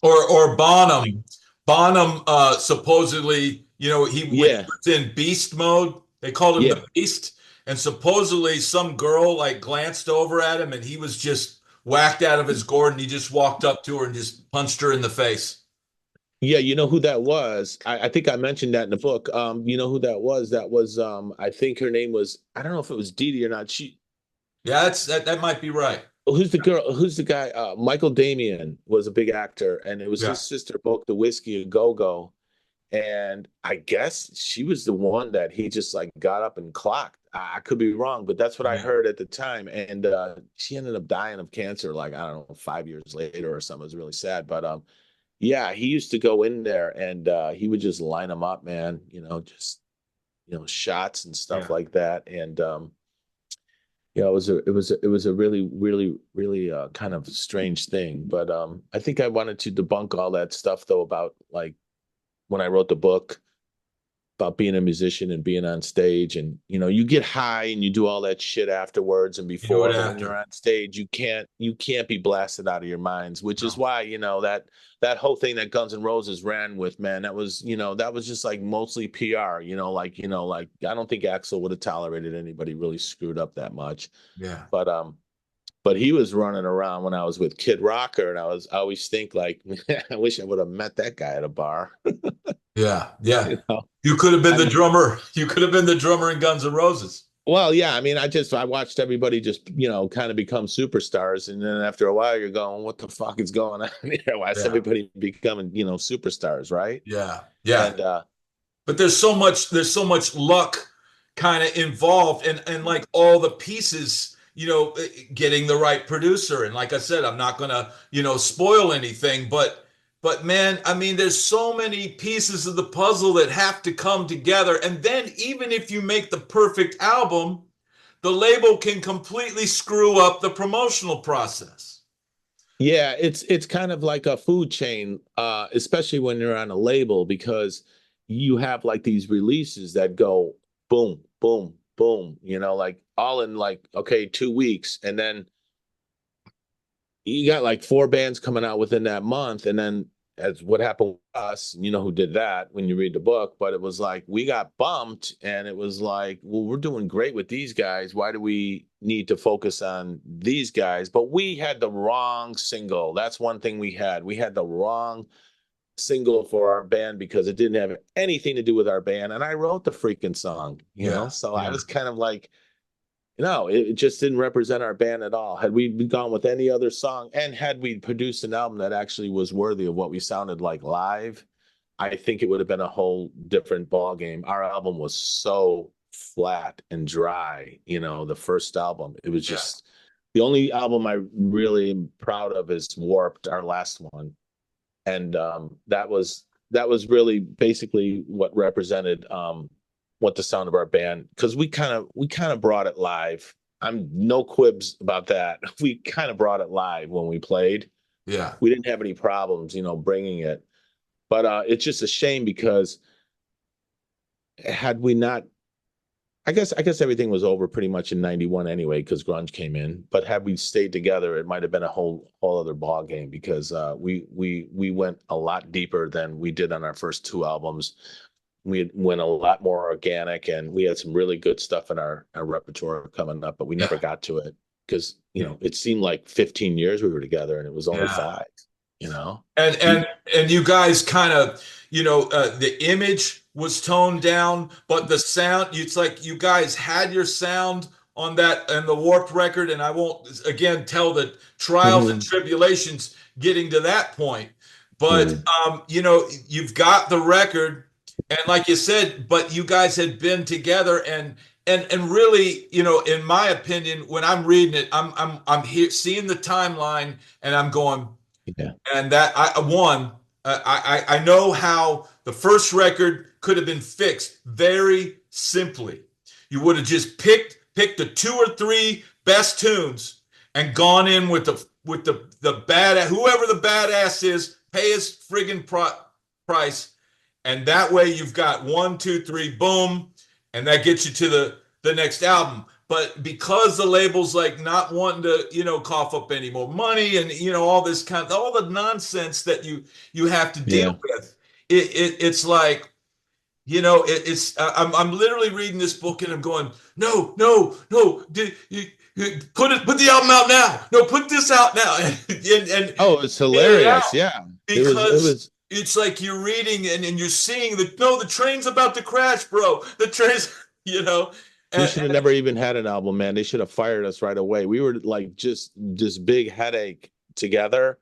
Or Bonham. Bonham supposedly, when he yeah, was in beast mode, they called him yeah. the Beast, and supposedly some girl like glanced over at him and he was just whacked out of his gourd and he just walked up to her and just punched her in the face. Yeah, you know who that was? I think I mentioned that in the book. You know who that was? That was I think her name was, I don't know if it was Dee Dee or not. Yeah, that might be right. Who's the girl? Who's the guy? Michael Damian was a big actor, and it was Yeah. his sister book, The Whiskey a Go Go. And I guess she was the one that he just like got up and clocked. I could be wrong, but that's what I Yeah. heard at the time. And she ended up dying of cancer, like, I don't know, 5 years later or something. It was really sad. But yeah, he used to go in there and he would just line them up, man, just, shots and stuff Yeah. like that. And yeah, it was a really, really, really kind of strange thing. But I think I wanted to debunk all that stuff though about like when I wrote the book about being a musician and being on stage, and you get high and you do all that shit afterwards and You do it before, but when you're after. on stage you can't be blasted out of your minds, which is No. why that whole thing that Guns N' Roses ran with, man, that was just like mostly PR, like I don't think Axl would have tolerated anybody really screwed up that much. Yeah. But he was running around when I was with Kid Rocker, and I always think like, man, I wish I would have met that guy at a bar. Yeah. Yeah. you know You could have been I the mean, drummer. You could have been the drummer in Guns N' Roses. well, yeah, I mean, I watched everybody just, kind of become superstars. And then after a while, you're going, what the fuck is going on here? Why is Yeah. everybody becoming, superstars, right? Yeah. Yeah. And But there's so much luck kind of involved and like all the pieces, getting the right producer. And like I said, I'm not gonna, spoil anything, but man, I mean, there's so many pieces of the puzzle that have to come together. And then even if you make the perfect album, the label can completely screw up the promotional process. yeah, it's kind of like a food chain, especially when you're on a label, because you have like these releases that go boom, boom, boom, like all in like, okay, 2 weeks. And then you got like four bands coming out within that month, and then as what happened with us, who did that when you read the book, but it was like we got bumped, and it was like, well, we're doing great with these guys, why do we need to focus on these guys? But we had the wrong single. That's one thing we had the wrong single for our band because it didn't have anything to do with our band, and I wrote the freaking song, Yeah. so I Yeah. was kind of like, no, it just didn't represent our band at all. Had we gone with any other song, and had we produced an album that actually was worthy of what we sounded like live, I think it would have been a whole different ball game. Our album was so flat and dry, the first album. It was Yeah. just the only album I really am proud of is Warped, our last one. And that was really basically what represented what the sound of our band, because we kind of brought it live. I'm no quibs about that. We kind of brought it live when we played. Yeah. We didn't have any problems, bringing it. But it's just a shame because had we not, I guess everything was over pretty much in '91 anyway, because grunge came in. But had we stayed together, it might have been a whole other ball game, because we went a lot deeper than we did on our first two albums. We went a lot more organic, and we had some really good stuff in our repertoire coming up, but we never Yeah. got to it because it seemed like 15 years we were together, and it was only Yeah. 5. You know, And we and and you guys kind of, the image was toned down, but the sound, it's like you guys had your sound on that and the Warped record, and I won't again tell the trials and Mhm, tribulations getting to that point. But mhm. you've got the record, and like you said, but you guys had been together, and and really, in my opinion, when I'm reading it, I'm here seeing the timeline, and I'm going, Yeah. and that I know how the first record could have been fixed very simply. You would have just picked the two or three best tunes and gone in with the bad, whoever the badass is, pay his friggin' price, and that way you've got one, two, three, boom, and that gets you to the next album. But because the label's like not wanting to, cough up any more money, and all this all the nonsense that you have to Yeah. deal with, it's like, I'm literally reading this book and I'm going, no, no, no, put the album out now. No, put this out now, and Oh, it's get it out, hilarious. Yeah. It because was it's like you're reading, and you're seeing that, no, the train's about to crash, bro. The train's, we and, should have never even had an album, man. They should have fired us right away. We were like just this big headache together.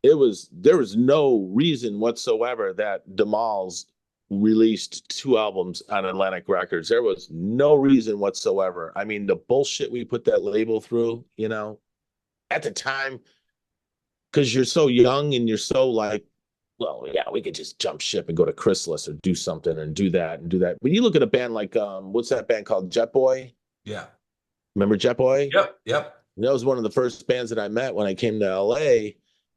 There was no reason whatsoever that DeMalls released two albums on Atlantic Records. There was no reason whatsoever. I mean, the bullshit we put that label through, at the time, because you're so young and you're so like, well, yeah, we could just jump ship and go to Chrysalis or do something and do that and do that. But you look at a band like what's that band called? Jet Boy? yeah, Remember Jet Boy? yep. That was one of the first bands that I met when I came to LA,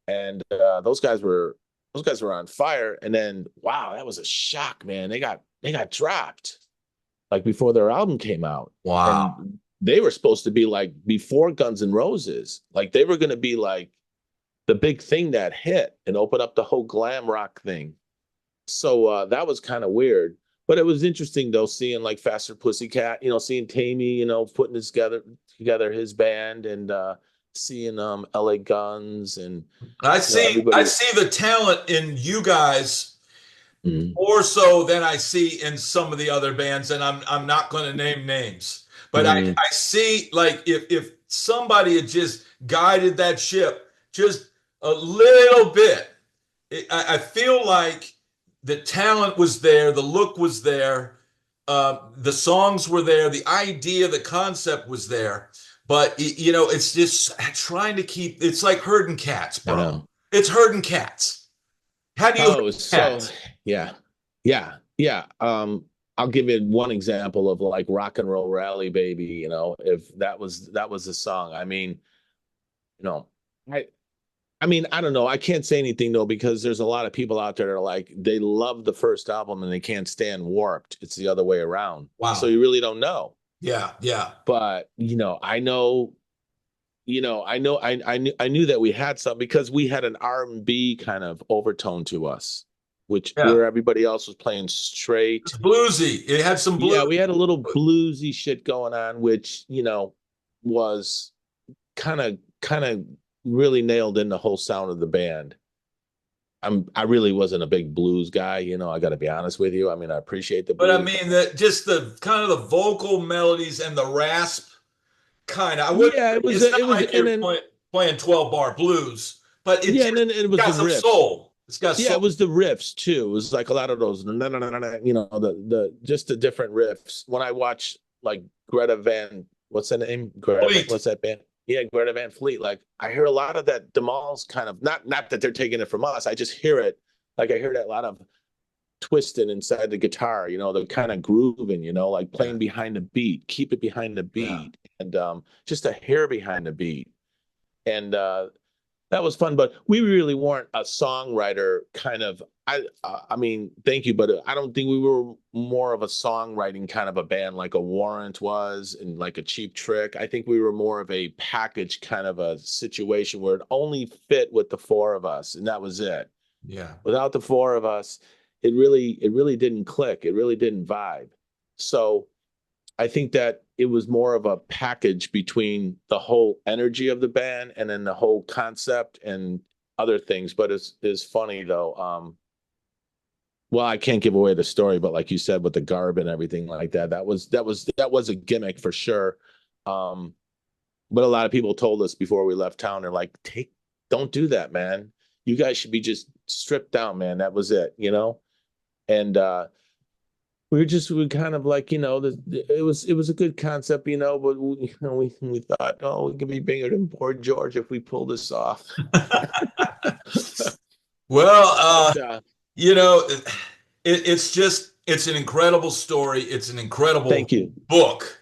and those guys were on fire. And then, wow, that was a shock, man. They got dropped like before their album came out, Wow. and they were supposed to be like before Guns N' Roses, like they were going to be like the big thing that hit and open up the whole glam rock thing. So that was kind of weird. But it was interesting though, seeing like Faster Pussycat, seeing Tammy, putting together his band, and seeing LA Guns, and I everybody. see the talent in you guys Mm, more so than I see in some of the other bands, and I'm not going to name names, but mm, I see, like, if somebody had just guided that ship just a little bit, I feel like the talent was there, the look was there, the songs were there, the idea, the concept was there, but it's just trying to keep. It's like herding cats, I bro. know. It's herding cats. How do you herd Oh, so cats? yeah, yeah. I'll give you one example of like Rock and Roll Rally Baby. If that was the song. I mean, you know, I I mean, I don't know. I can't say anything though because there's a lot of people out there that are like they love the first album and they can't stand Warped. It's the other way around. So Wow. you really don't know. Yeah, yeah, But I know, I knew that we had some because we had an R&B kind of overtone to us, which yeah. where everybody else was playing straight. It's bluesy. It had some blues. Yeah, we had a little bluesy shit going on, which was kind of really nailed in the whole sound of the band. I really wasn't a big blues guy, I got to be honest with you. I mean, I appreciate the But I blues, but mean, just the kind of the vocal melodies and the rasp kind of. I wouldn't. yeah, it was It's not it was like and you're then playing 12-bar blues, but yeah, and then it was the got some riffs. soul. It's got Yeah, soul. it was the riffs too. It was like a lot of those, the just the different riffs. When I watch like Greta Van, what's that name? Sweet. What's that band? Yeah, Greta Van Fleet. Like I hear a lot of that Demal's kind of not that they're taking it from us. I just hear it. Like I hear that a lot of twisting inside the guitar, the kind of grooving, like Yeah, playing behind the beat, keep it behind the yeah. beat, and just a hair behind the beat. And that was fun, but we really weren't a songwriter kind of. I mean, thank you, but I don't think we were more of a songwriting kind of a band like a Warrant was, and like a Cheap Trick. I think we were more of a package kind of a situation where it only fit with the four of us, and that was it. Yeah. Without the four of us, it really didn't click. It really didn't vibe. So I think that it was more of a package between the whole energy of the band and then the whole concept and other things. But it's funny though. Well, I can't give away the story, but like you said, with the garb and everything like that, that was a gimmick for sure. Um, but a lot of people told us before we left town, they're like, don't do that, man. You guys should be just stripped down, man. That was it. And we kind of like, it was a good concept, but we thought, oh, we could be bigger than poor George if we pull this off. Well, But you know, it's an incredible story. It's an incredible thank you. book,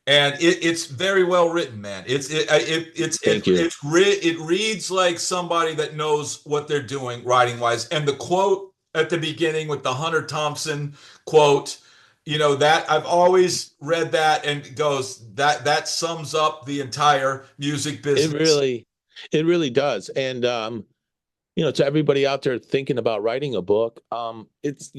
and it's very well written, man. Thank you. It reads like somebody that knows what they're doing writing wise. And the quote at the beginning with the Hunter Thompson quote, that I've always read that and it goes that sums up the entire music It business. really, it really does. And to everybody out there thinking about writing a book, it's,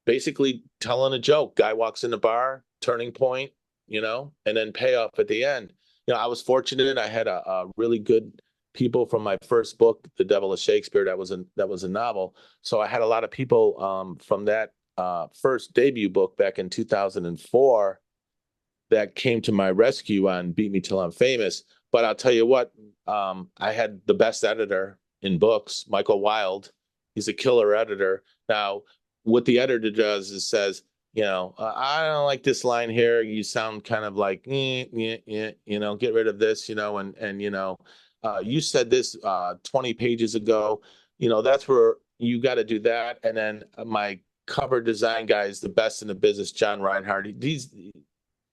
basically telling a joke. Guy walks in the bar, turning point, and then payoff at the end. I was fortunate. I had a really good people from my first book, The Devil of Shakespeare. That was a novel. So I had a lot of people from that first debut book back in 2004 that came to my rescue on Beat Me Till I'm Famous. But I'll tell you what, I had the best editor in books, Michael Wilde. He's a killer editor. Now, what the editor does is says, I don't like this line here. You sound kind of like, get rid of this, you said this 20 pages ago. That's where you got to do that. And then my cover design guy is the best in the business, John Reinhardt.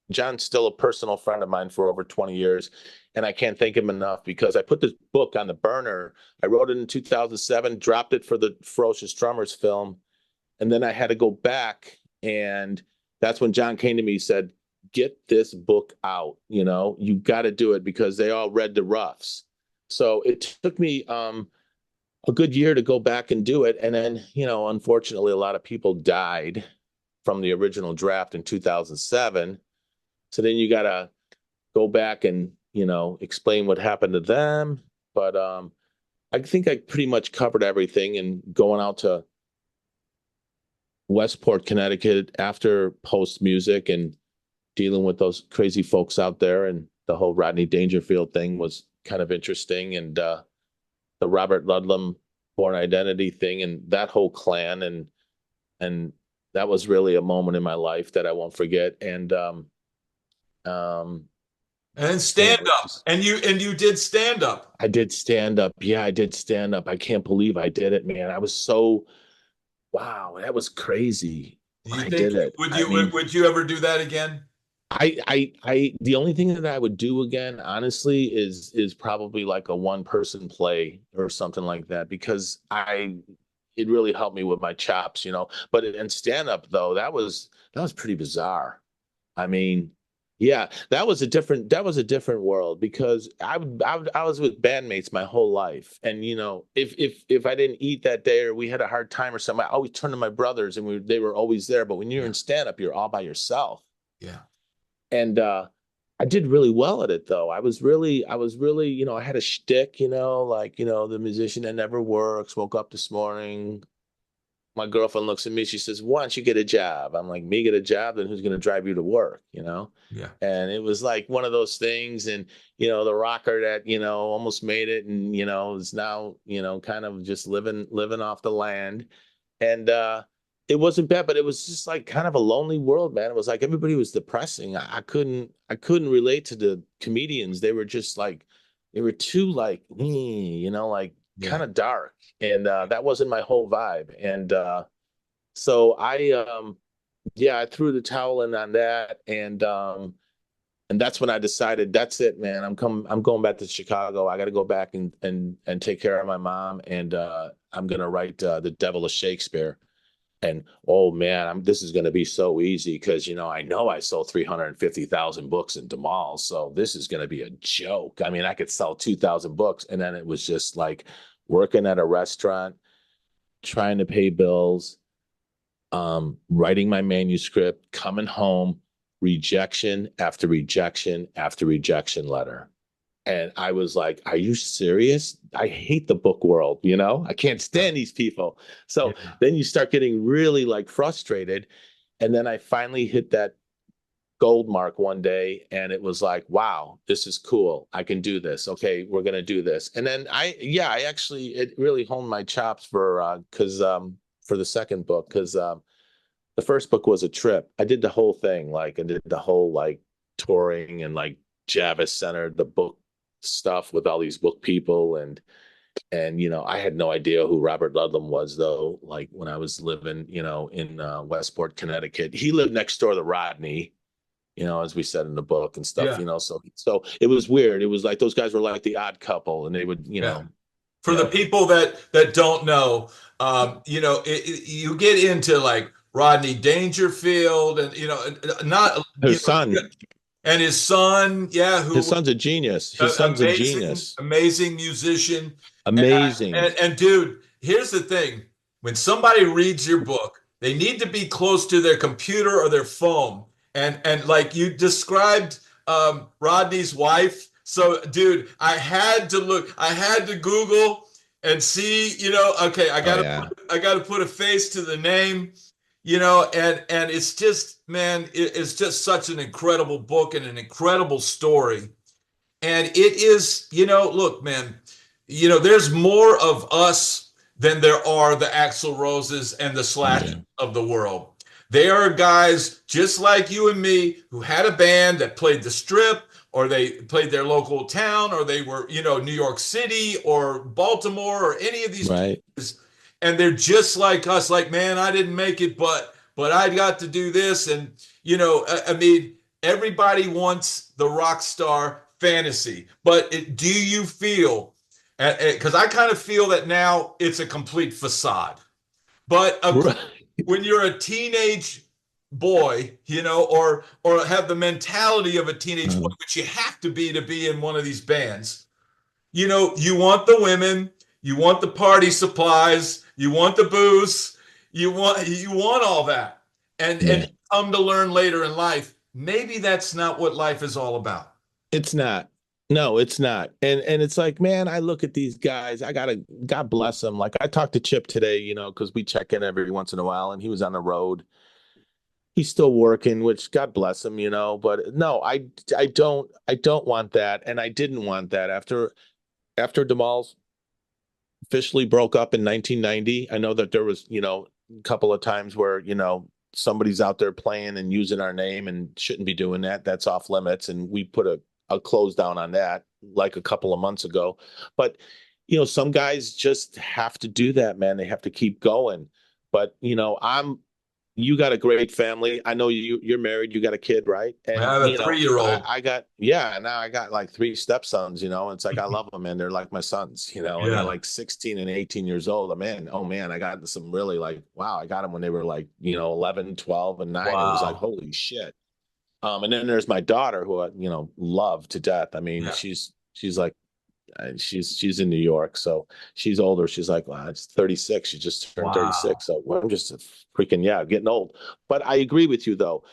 John's still a personal friend of mine for over 20 years. And I can't thank him enough because I put this book on the burner. I wrote it in 2007, dropped it for the Ferocious Drummers film. And then I had to go back. And that's when John came to me and said, get this book out. You got to do it because they all read the roughs. So it took me a good year to go back and do it. And then, unfortunately, a lot of people died from the original draft in 2007. So then you got to go back and, explain what happened to them. But I think I pretty much covered everything. And going out to Westport, Connecticut after Post Music and dealing with those crazy folks out there and the whole Rodney Dangerfield thing was kind of interesting. And the Robert Ludlum Born Identity thing and that whole clan. And that was really a moment in my life that I won't forget. And stand up. And you did stand up. I did stand up. Yeah, I did stand up. I can't believe I did it, man. I was so wow, that was crazy. Do you I think did it. would you ever do that again? The only thing that I would do again, honestly, is probably like a one person play or something like that because it really helped me with my chops, But in stand up though, that was pretty bizarre. I mean, yeah, that was a different world because I was with bandmates my whole life, and if I didn't eat that day or we had a hard time or something, I always turned to my brothers and they were always there. But when you're in stand up, you're all by yourself. Yeah. And I did really well at it though. I was really, I had a shtick, the musician that never works, woke up this morning. My girlfriend looks at me, she says, why don't you get a job? I'm like, me get a job? Then who's going to drive you to work? Yeah. And it was like one of those things. And, the rocker that, almost made it and, is now, kind of just living off the land. And it wasn't bad, but it was just like kind of a lonely world, man. It was like everybody was depressing. I couldn't relate to the comedians. They were just like, they were too like, kind of dark. And that wasn't my whole vibe. And so I threw the towel in on that. And that's when I decided that's it, man. I'm going back to Chicago. I got to go back and take care of my mom. And I'm going to write The Devil of Shakespeare. And oh man, this is going to be so easy because I know I sold 350,000 books in Demal, so this is going to be a joke. I mean, I could sell 2,000 books, and then it was just like working at a restaurant, trying to pay bills, writing my manuscript, coming home, rejection after rejection after rejection letter. And I was like, are you serious? I hate the book world, I can't stand these people. So then you start getting really like frustrated. And then I finally hit that gold mark one day and it was like, wow, this is cool. I can do this. Okay, we're going to do this. And then it really honed my chops for the second book because The first book was a trip. I did the whole thing. Like I did the whole like touring and like Javis Center, the book stuff with all these book people and I had no idea who Robert Ludlum was though. Like when I was living, in Westport, Connecticut, he lived next door to Rodney. As we said in the book and stuff. Yeah, So it was weird. It was like those guys were like the odd couple, and they would, yeah. For the yeah, people that don't know, you get into like Rodney Dangerfield, and not his son, and his son, yeah, who his was son's a genius. His an son's a amazing, genius, amazing musician. amazing. And dude, here's the thing: when somebody reads your book, they need to be close to their computer or their phone. And like you described, Rodney's wife. So, dude, I had to Google and see. Okay, Oh yeah, I gotta put a face to the name. And it's just, man, it's just such an incredible book and an incredible story. And it is, look, man, there's more of us than there are the Axl Roses and the Slash yeah, of the world. They are guys just like you and me who had a band that played the Strip, or they played their local town, or they were, New York City or Baltimore or any of these right. places. And they're just like us, like, man, I didn't make it, but I got to do this. And, I mean, everybody wants the rock star fantasy, but do you feel, because I kind of feel that now it's a complete facade, but Right. when you're a teenage boy, or have the mentality of a teenage boy, which you have to be in one of these bands, you want the women, you want the party supplies, you want the booze, you want all that. And Yeah. you come to learn later in life, maybe that's not what life is all about. It's not. No, it's not. And it's like, man, I look at these guys. God bless them. Like I talked to Chip today, because we check in every once in a while, and he was on the road. He's still working, which God bless him, But no, I don't want that, and I didn't want that after Demal's officially broke up in 1990. I know that there was, a couple of times where somebody's out there playing and using our name and shouldn't be doing that. That's off limits, and we put a close down on that like a couple of months ago. But some guys just have to do that, man. They have to keep going. But you got a great family. I know you're married, you got a kid, right? I And have a 3 year old. I got, yeah, now I got like three stepsons, it's like I love them, and they're like my sons, and they're Yeah. like 16 and 18 years old. Man, oh man, I got some really like, wow, I got them when they were like, 11, 12 and 9. It was like, Wow. holy shit. And then there's my daughter who I, love to death. I mean, Yeah. she's like, she's in New York, so she's older. She's like, well, it's 36. She just turned Wow. 36. So I'm just freaking, yeah, getting old. But I agree with you though.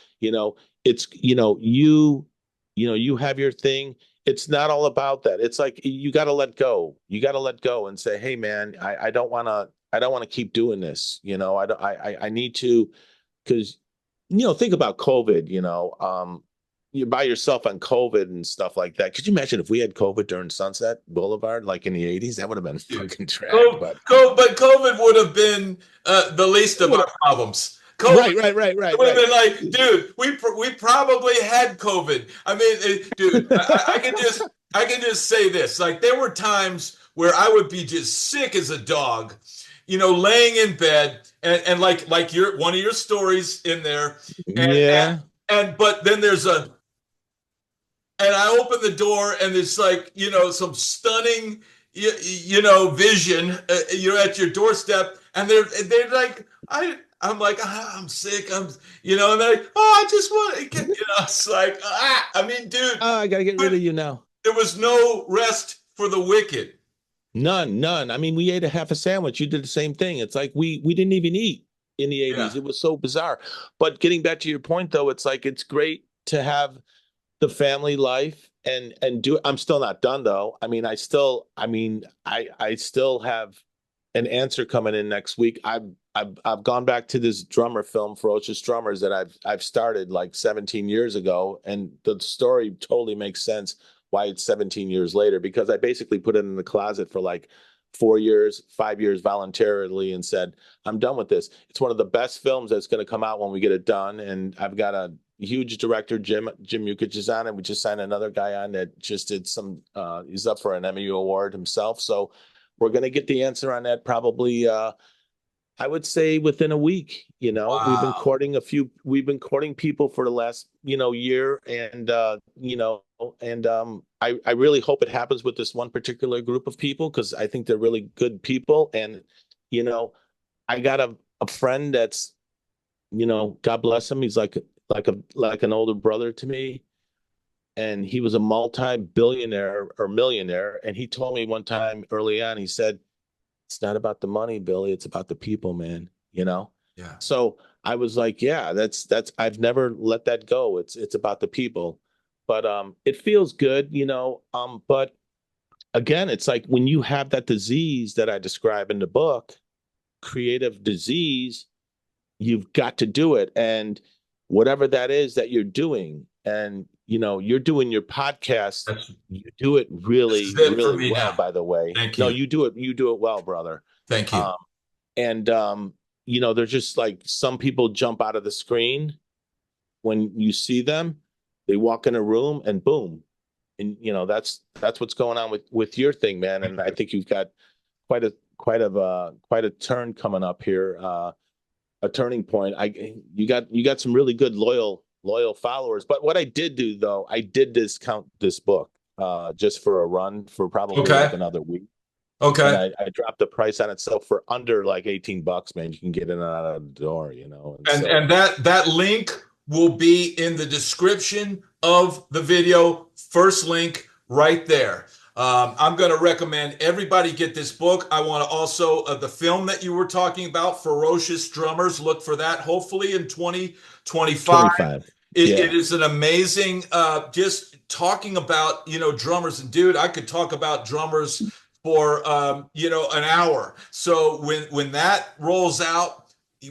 It's, you have your thing. It's not all about that. It's like you got to let go. You got to let go and say, hey man, I don't want to keep doing this. I need to, because think about COVID, you're by yourself on COVID and stuff like that. Could you imagine if we had COVID during Sunset Boulevard, like in the 80s? That would have been Dude. fucking track. But But COVID would have been the least it of would our have, problems. COVID right, would have right. been like, dude, we probably had COVID. I mean, dude, I can just say this. Like there were times where I would be just sick as a dog, laying in bed and like your one of your stories in there, and Yeah. but then there's a and I open the door and it's like, some stunning, vision, at your doorstep. And they're like, I'm like, I'm sick. And they're like, oh, I just want to get, it's like, I mean, dude, Oh, I gotta get rid of you now. there was no rest for the wicked. None. I mean, we ate a half a sandwich. You did the same thing. It's like we didn't even eat in the Yeah. 80s. It was so bizarre. But getting back to your point though, it's like it's great to have the family life and do. I'm still not done though. I still have an answer coming in next week. I've gone back to this drummer film, Ferocious Drummers, that I've started like 17 years ago, and the story totally makes sense why it's 17 years later, because I basically put it in the closet for like 4 years, 5 years voluntarily and said, I'm done with this. It's one of the best films that's going to come out when we get it done. And I've got a huge director, Jim Yukich is on it. We just signed another guy on that just did some, he's up for an Emmy Award himself. So we're going to get the answer on that probably, I would say within a week. Wow. We've been courting people for the last, year. And, I really hope it happens with this one particular group of people, because I think they're really good people. And, I got a friend that's, God bless him. He's like an older brother to me. And he was a multi-billionaire or millionaire. And he told me one time early on, he said, it's not about the money, Billy. It's about the people, man. Yeah. So I was like, yeah, that's I've never let that go. It's about the people. But it feels good, but again, it's like when you have that disease that I describe in the book, creative disease, you've got to do it. And whatever that is that you're doing, and you're doing your podcast, you do it really, really well, by the way. Thank you. No, you do it well, brother. Thank you. There's just like some people jump out of the screen when you see them. They walk in a room and boom. And that's what's going on with your thing, man. And I think you've got quite a turn coming up here, a turning point. You got some really good loyal followers. But what I did do, though, I did discount this book just for a run for probably like another week. Okay. And I dropped the price on it. So for under like $18, man, you can get in and out of the door, And that link will be in the description of the video. First link right there. I'm going to recommend everybody get this book. I want to also, the film that you were talking about, Ferocious Drummers, look for that hopefully in 2025. It is an amazing, just talking about, drummers. And dude, I could talk about drummers for, an hour. So when that rolls out,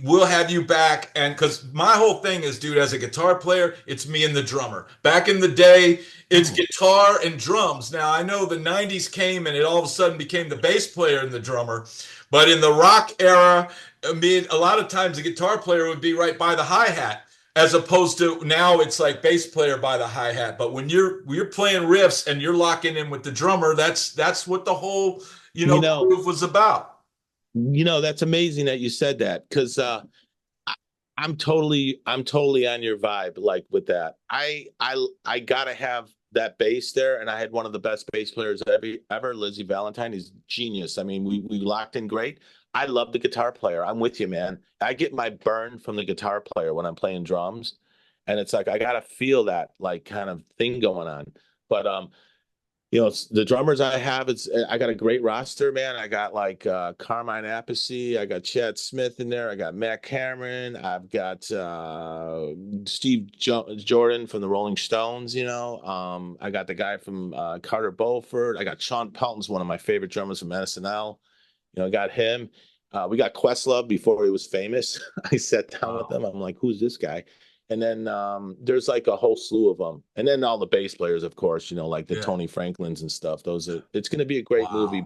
we'll have you back. And because my whole thing is, dude, as a guitar player, it's me and the drummer. Back in the day, it's guitar and drums. Now, I know the 90s came and it all of a sudden became the bass player and the drummer. But in the rock era, a lot of times the guitar player would be right by the hi-hat, as opposed to now it's like bass player by the hi-hat. But when you're playing riffs and you're locking in with the drummer, that's what the whole, groove was about. That's amazing that you said that, because I'm totally on your vibe, like with that. I gotta have that bass there, and I had one of the best bass players ever, Lizzie Valentine. He's genius. I mean, we locked in great. I love the guitar player. I'm with you, man. I get my burn from the guitar player when I'm playing drums, and it's like I gotta feel that like kind of thing going on. But the drummers I have, I got a great roster, man. I got like Carmine Appice, I got Chad Smith in there, I got Matt Cameron, I've got Steve Jordan from the Rolling Stones, I got the guy from Carter Beauford, I got Sean Pelton's one of my favorite drummers from SNL. I got him. We got Questlove before he was famous. I sat down with him. I'm like, who's this guy? And then there's like a whole slew of them. And then all the bass players, of course, like the Tony Franklins and stuff. It's going to be a great movie,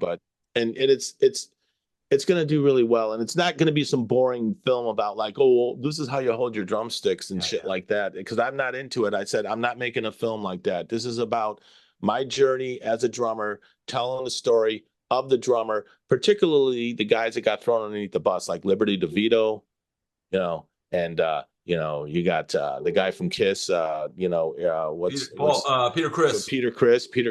it's going to do really well. And it's not going to be some boring film about like, oh, well, this is how you hold your drumsticks and shit like that. Because I'm not into it. I said, I'm not making a film like that. This is about my journey as a drummer, telling the story of the drummer, particularly the guys that got thrown underneath the bus, like Liberty DeVito, and you got the guy from Kiss, Peter Criss. Peter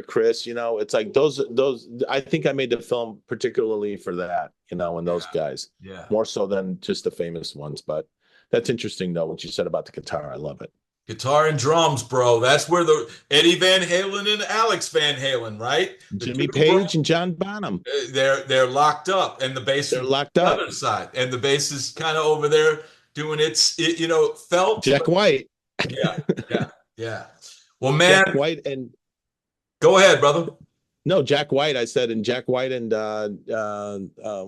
Criss, it's like those, I think I made the film particularly for that, and those guys, more so than just the famous ones. But that's interesting though, what you said about the guitar. I love it. Guitar and drums, bro. That's where the Eddie Van Halen and Alex Van Halen, right? Jimmy Page and John Bonham. They're locked up, and the bass they're locked on up. the other side, and the bass is kind of over there doing felt. Jack White. Yeah. Well, man, Jack White and go ahead, brother. No, Jack White. I said, and Jack White and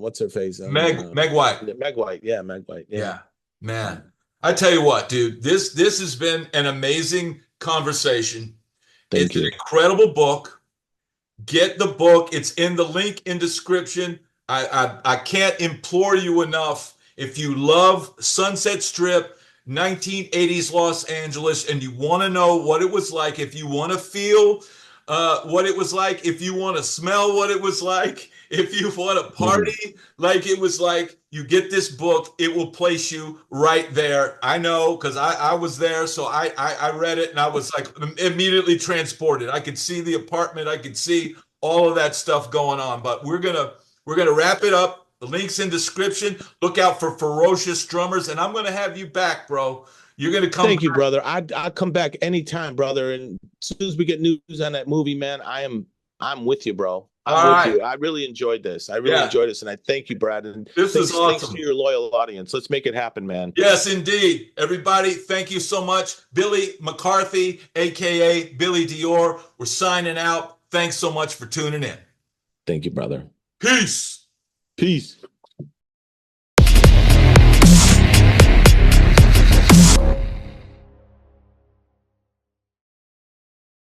what's her face? Meg White. Meg White. Yeah, Meg White. Yeah, man. I tell you what, dude, this has been an amazing conversation. It's an incredible book. Get the book. It's in the link in description. I can't implore you enough. If you love Sunset Strip, 1980s Los Angeles, and you want to know what it was like, if you want to feel what it was like, if you want to smell what it was like, if you want to party like it was like, you get this book. It will place you right there. I know because I was there, so I read it and I was like immediately transported. I could see the apartment. I could see all of that stuff going on. But we're gonna wrap it up. The link's in description. Look out for Ferocious Drummers, and I'm gonna have you back, bro. You're gonna come Thank you, back. brother. I come back anytime, brother. And as soon as we get news on that movie, man, I'm with you, bro. I'm All with right. you. I really enjoyed this. I really Yeah, enjoyed this, and I thank you, Brad. And this is thanks to awesome. your loyal audience. Let's make it happen, man. Yes, indeed. Everybody, thank you so much. Billy McCarthy, aka Billy Dior. We're signing out. Thanks so much for tuning in. Thank you, brother. Peace. Peace.